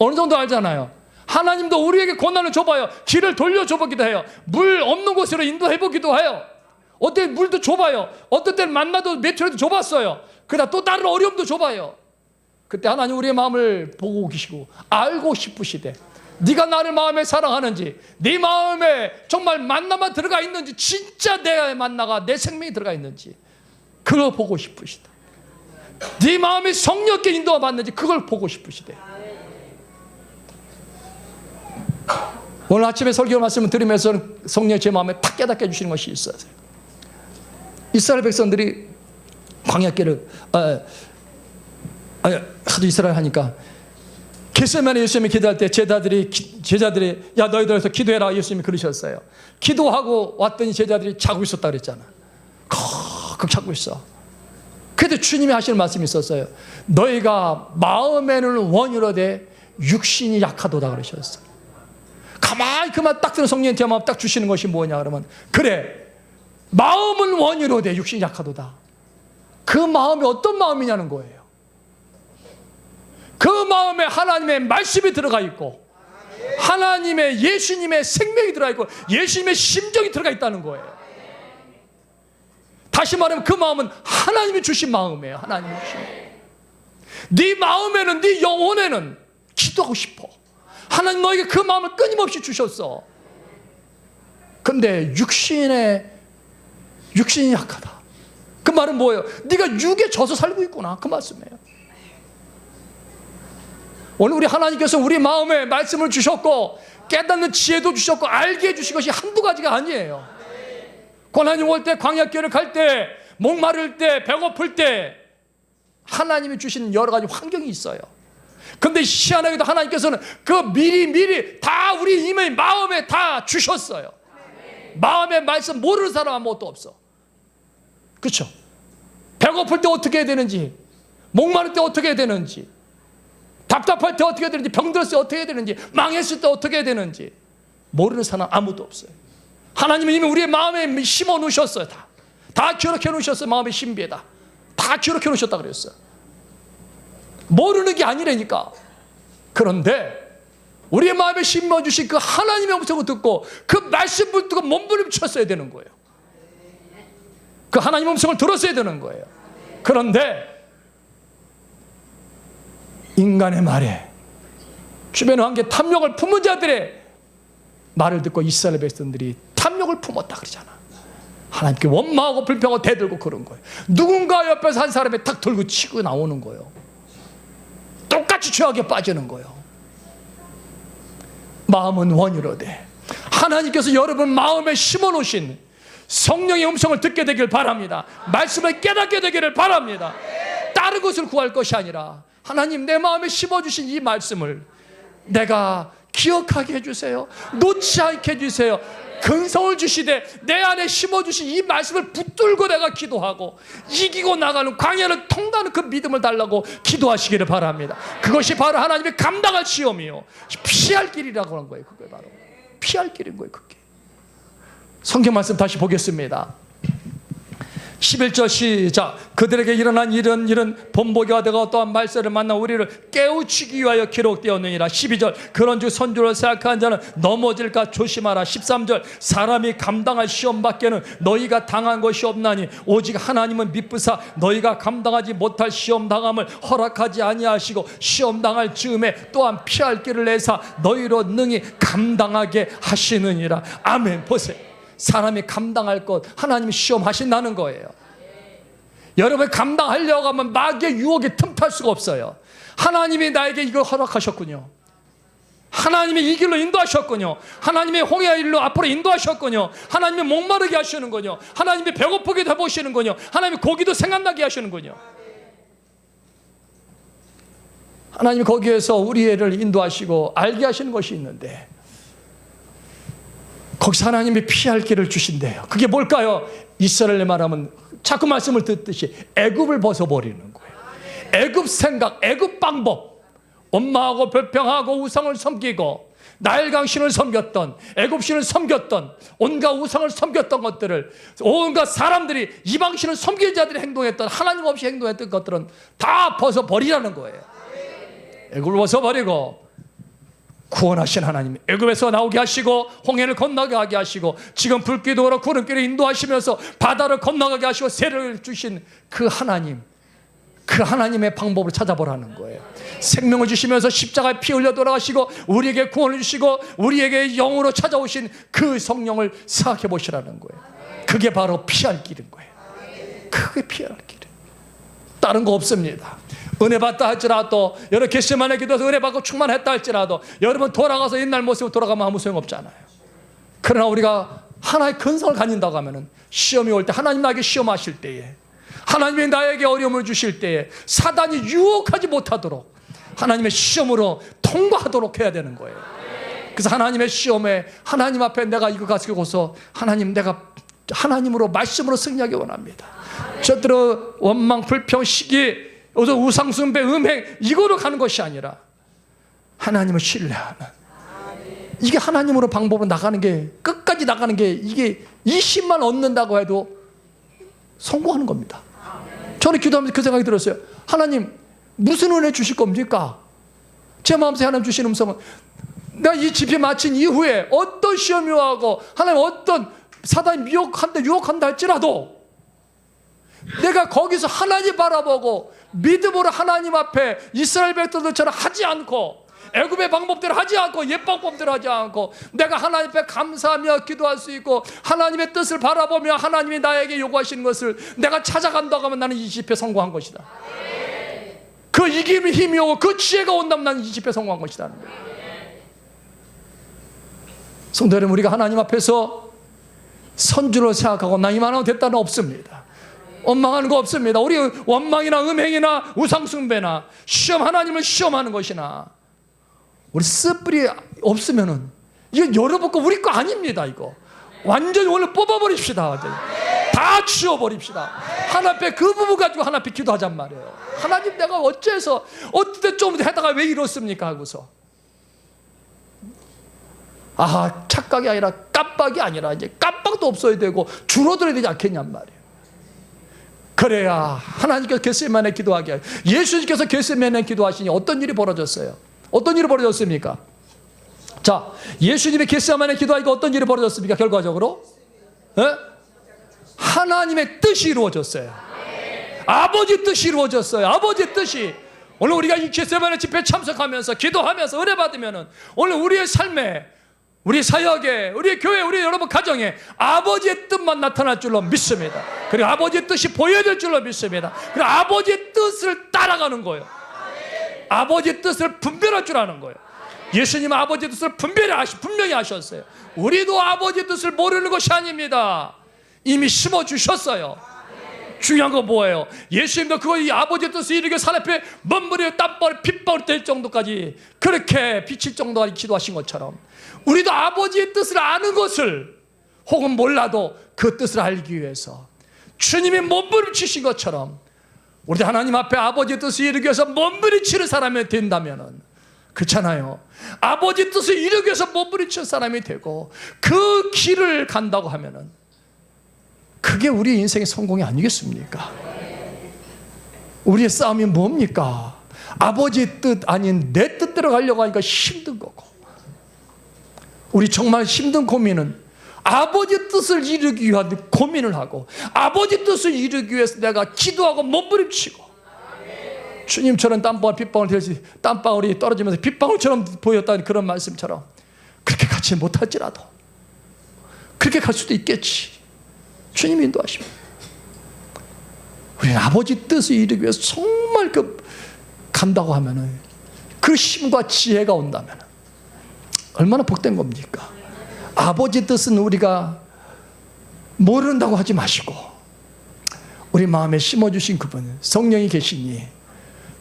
어느 정도 알잖아요. 하나님도 우리에게 권한을 줘봐요. 길을 돌려줘보기도 해요. 물 없는 곳으로 인도해보기도 해요. 어때 물도 줘봐요. 어떨 때는 만나도 메추라도 줘봤어요. 그러다 또 다른 어려움도 줘봐요. 그때 하나님 우리의 마음을 보고 계시고 알고 싶으시대. 네가 나를 마음에 사랑하는지, 네 마음에 정말 만나만 들어가 있는지, 진짜 내 만나가 내 생명이 들어가 있는지 그걸 보고 싶으시다. 네 마음이 성령께 인도가 받는지 그걸 보고 싶으시대. 오늘 아침에 설교 말씀을 들으면서 성령이 제 마음에 탁 깨닫게 해주시는 것이 있어요. 이스라엘 백성들이 광야길을 하도 이스라엘 하니까 겟세마네 예수님이 기도할 때 제자들이 야 너희들에서 기도해라 예수님이 그러셨어요. 기도하고 왔더니 제자들이 자고 있었다 그랬잖아. 콕 자고 있어. 그래도 주님이 하시는 말씀이 있었어요. 너희가 마음에는 원이로되 육신이 약하도다 그러셨어요. 가만히 그 말 딱 들은 성령이 제 마음 딱 주시는 것이 뭐냐 그러면, 그래 마음은 원이로되 육신이 약하도다. 그 마음이 어떤 마음이냐는 거예요. 그 마음에 하나님의 말씀이 들어가 있고 하나님의 예수님의 생명이 들어가 있고 예수님의 심정이 들어가 있다는 거예요. 다시 말하면 그 마음은 하나님이 주신 마음이에요. 하나님이 주신. 네 마음에는, 네 영혼에는 기도하고 싶어, 하나님 너에게 그 마음을 끊임없이 주셨어. 근데 육신이 약하다. 그 말은 뭐예요? 네가 육에 져서 살고 있구나, 그 말씀이에요. 오늘 우리 하나님께서 우리 마음에 말씀을 주셨고 깨닫는 지혜도 주셨고 알게 해주신 것이 한두 가지가 아니에요. 고난이 올 때, 광야길을 갈 때, 목마를 때, 배고플 때 하나님이 주신 여러 가지 환경이 있어요. 근데 희한하게도 하나님께서는 그 미리 다 우리 이미 마음에 다 주셨어요. 마음의 말씀 모르는 사람 아무것도 없어. 그렇죠? 배고플 때 어떻게 해야 되는지, 목마를 때 어떻게 해야 되는지, 답답할 때 어떻게 해야 되는지, 병들었을 때 어떻게 해야 되는지, 망했을 때 어떻게 해야 되는지 모르는 사람 아무도 없어요. 하나님은 이미 우리의 마음에 심어 놓으셨어요. 다 기록해 놓으셨어요. 마음의 신비에다 다 기록해 놓으셨다 그랬어요. 모르는 게 아니라니까. 그런데 우리의 마음에 심어주신 그 하나님의 음성을 듣고 그 말씀을 듣고 몸부림쳤어야 되는 거예요. 그 하나님의 음성을 들었어야 되는 거예요. 그런데 인간의 말에, 주변의 관계 탐욕을 품은 자들의 말을 듣고 이스라엘 백성들이 탐욕을 품었다 그러잖아. 하나님께 원망하고 불평하고 대들고 그런 거예요. 누군가 옆에서 한 사람이 탁 들고 치고 나오는 거예요. 똑같이 죄악에 빠지는 거예요. 마음은 원이로되 하나님께서 여러분 마음에 심어놓으신 성령의 음성을 듣게 되길 바랍니다. 말씀을 깨닫게 되기를 바랍니다. 다른 것을 구할 것이 아니라 하나님 내 마음에 심어주신 이 말씀을 내가 기억하게 해주세요. 놓지 않게 해주세요. 근성을 주시되 내 안에 심어주신 이 말씀을 붙들고 내가 기도하고 이기고 나가는 광야를 통과하는 그 믿음을 달라고 기도하시기를 바랍니다. 그것이 바로 하나님의 감당할 시험이요 피할 길이라고 하는 거예요. 그게 바로 피할 길인 거예요. 그게. 성경 말씀 다시 보겠습니다. 11절 시작. 그들에게 일어난 일은 본보기와 내가 어떠한 말세를 만나 우리를 깨우치기 위하여 기록되었느니라. 12절 그런즉 선주를 생각한 자는 넘어질까 조심하라. 13절 사람이 감당할 시험 밖에는 너희가 당한 것이 없나니 오직 하나님은 미쁘사 너희가 감당하지 못할 시험 당함을 허락하지 아니하시고 시험 당할 즈음에 또한 피할 길을 내사 너희로 능히 감당하게 하시느니라. 아멘. 보세요. 사람이 감당할 것 하나님이 시험하신다는 거예요. 여러분 감당하려고 하면 마귀의 유혹에 틈탈 수가 없어요. 하나님이 나에게 이걸 허락하셨군요. 하나님이 이 길로 인도하셨군요. 하나님의 홍해의 일로 앞으로 인도하셨군요. 하나님이 목마르게 하시는군요. 하나님이 배고프게 해보시는군요. 하나님이 고기도 생각나게 하시는군요. 하나님이 거기에서 우리를 인도하시고 알게 하시는 것이 있는데 거기서 하나님이 피할 길을 주신대요. 그게 뭘까요? 이스라엘에 말하면 자꾸 말씀을 듣듯이 애굽을 벗어버리는 거예요. 애굽 생각, 애굽 방법, 원망하고 불평하고 우상을 섬기고 나일강신을 섬겼던, 애굽신을 섬겼던, 온갖 우상을 섬겼던 것들을 온갖 사람들이 이방신을 섬기는 자들이 행동했던, 하나님 없이 행동했던 것들은 다 벗어버리라는 거예요. 애굽을 벗어버리고 구원하신 하나님, 애굽에서 나오게 하시고 홍해를 건너게 하게 하시고 지금 불기둥으로 구름길을 인도하시면서 바다를 건너가게 하시고 세를 주신 그 하나님, 그 하나님의 방법을 찾아보라는 거예요. 생명을 주시면서 십자가에 피 흘려 돌아가시고 우리에게 구원을 주시고 우리에게 영으로 찾아오신 그 성령을 생각해 보시라는 거예요. 그게 바로 피할 길인 거예요. 그게 피할 길. 다른 거 없습니다. 은혜 받다 할지라도 여러분 겟세마네 기도에서 은혜 받고 충만했다 할지라도 여러분 돌아가서 옛날 모습으로 돌아가면 아무 소용없잖아요. 그러나 우리가 하나의 근성을 가진다고 하면은 시험이 올 때 하나님 나에게 시험하실 때에 하나님이 나에게 어려움을 주실 때에 사단이 유혹하지 못하도록 하나님의 시험으로 통과하도록 해야 되는 거예요. 그래서 하나님의 시험에 하나님 앞에 내가 이거 가지고서 하나님 내가 하나님으로 말씀으로 승리하기 원합니다. 저들은 원망 불평 시기 우상숭배 음행 이거로 가는 것이 아니라 하나님을 신뢰하는 이게 하나님으로 방법으로 나가는 게 끝까지 나가는 게 이게 20만 얻는다고 해도 성공하는 겁니다. 저는 기도하면서 그 생각이 들었어요. 하나님 무슨 은혜 주실 겁니까? 제 마음속에 하나님 주신 음성은 내가 이 집회 마친 이후에 어떤 시험이 와고 하나님 어떤 사단이 유혹한다 할지라도 내가 거기서 하나님 바라보고 믿음으로 하나님 앞에 이스라엘 백성들처럼 하지 않고 애굽의 방법대로 하지 않고 옛 방법대로 하지 않고 내가 하나님 앞에 감사하며 기도할 수 있고 하나님의 뜻을 바라보며 하나님이 나에게 요구하시는 것을 내가 찾아간다고 하면 나는 이 집회 성공한 것이다. 그 이기는 힘이 오고 그 지혜가 온다면 나는 이 집회 성공한 것이다. 성도 여러분, 우리가 하나님 앞에서 선주로 생각하고 나 이만하면 됐다는 없습니다. 원망하는 거 없습니다. 우리 원망이나 음행이나 우상숭배나 시험, 하나님을 시험하는 것이나 우리 쓴뿌리 없으면은 이거 여러분 거 우리 거 아닙니다. 이거 완전히 오늘 뽑아버립시다. 완전히 다 치워버립시다. 하나님 앞에 그 부분 가지고 하나님 앞에 기도하잔 말이에요. 하나님, 내가 어째서 어때 좀 하다가 왜 이렇습니까 하고서 착각이 아니라 깜빡이 아니라 이제 깜빡도 없어야 되고 줄어들어야 되지 않겠냔 말이에요. 그래야 하나님께서 겟세마네 기도하게 하요. 예수님께서 겟세마네 기도하시니 어떤 일이 벌어졌어요? 어떤 일이 벌어졌습니까? 자, 예수님의 겟세마네 기도하니까 어떤 일이 벌어졌습니까? 결과적으로 하나님의 뜻이 이루어졌어요. 아버지 뜻이 이루어졌어요. 아버지 뜻이. 오늘 우리가 이 겟세마네 집회에 참석하면서 기도하면서 은혜 받으면은 오늘 우리의 삶에, 우리 사역에, 우리 교회, 우리 여러분 가정에 아버지의 뜻만 나타날 줄로 믿습니다. 그리고 아버지의 뜻이 보여질 줄로 믿습니다. 그리고 아버지의 뜻을 따라가는 거예요. 아버지의 뜻을 분별할 줄 아는 거예요. 예수님은 아버지의 뜻을 분명히 하셨어요. 우리도 아버지의 뜻을 모르는 것이 아닙니다. 이미 심어주셨어요. 중요한 건 뭐예요? 예수님도 그거 이 아버지의 뜻을 이루게 산 앞에 먼무리에 땀방울 핏방울 될 정도까지 그렇게 비칠 정도까지 기도하신 것처럼 우리도 아버지의 뜻을 아는 것을 혹은 몰라도 그 뜻을 알기 위해서 주님이 몸부림치신 것처럼 우리도 하나님 앞에 아버지의 뜻을 이루기 위해서 몸부림치는 사람이 된다면 그렇잖아요. 아버지의 뜻을 이루기 위해서 몸부림치는 사람이 되고 그 길을 간다고 하면은 그게 우리 인생의 성공이 아니겠습니까? 우리의 싸움이 뭡니까? 아버지의 뜻 아닌 내 뜻대로 가려고 하니까 힘든 거고, 우리 정말 힘든 고민은 아버지의 뜻을 이루기 위한 고민을 하고 아버지의 뜻을 이루기 위해서 내가 기도하고 몸부림치고 주님처럼 땀방울 빗방울 되지 땀방울이 떨어지면서 빗방울처럼 보였다는 그런 말씀처럼 그렇게 가지 못할지라도 그렇게 갈 수도 있겠지. 주님이 인도하십니다. 우리는 아버지 뜻을 이루기 위해서 정말 간다고 하면은 그 힘과 지혜가 온다면 얼마나 복된 겁니까? 아버지 뜻은 우리가 모른다고 하지 마시고 우리 마음에 심어주신 그분 성령이 계시니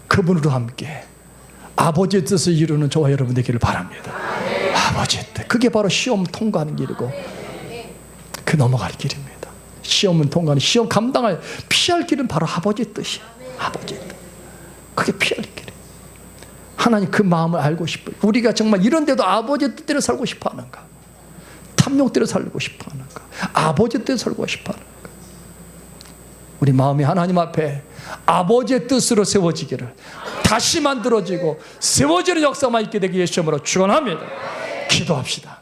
그분으로 함께 아버지의 뜻을 이루는 저와 여러분 되기를 바랍니다. 아버지의 뜻, 그게 바로 시험 통과하는 길이고 그 넘어갈 길입니다. 시험은 통과하는, 시험 감당할, 피할 길은 바로 아버지의 뜻이에요. 아버지의 뜻, 그게 피할 길이에요. 하나님 그 마음을 알고 싶어요. 우리가 정말 이런 데도 아버지의 뜻대로 살고 싶어 하는가? 탐욕대로 살고 싶어 하는가? 아버지의 뜻대로 살고 싶어 하는가? 우리 마음이 하나님 앞에 아버지의 뜻으로 세워지기를, 다시 만들어지고 세워지는 역사만 있게 되기 예수님으로 축원합니다. 기도합시다.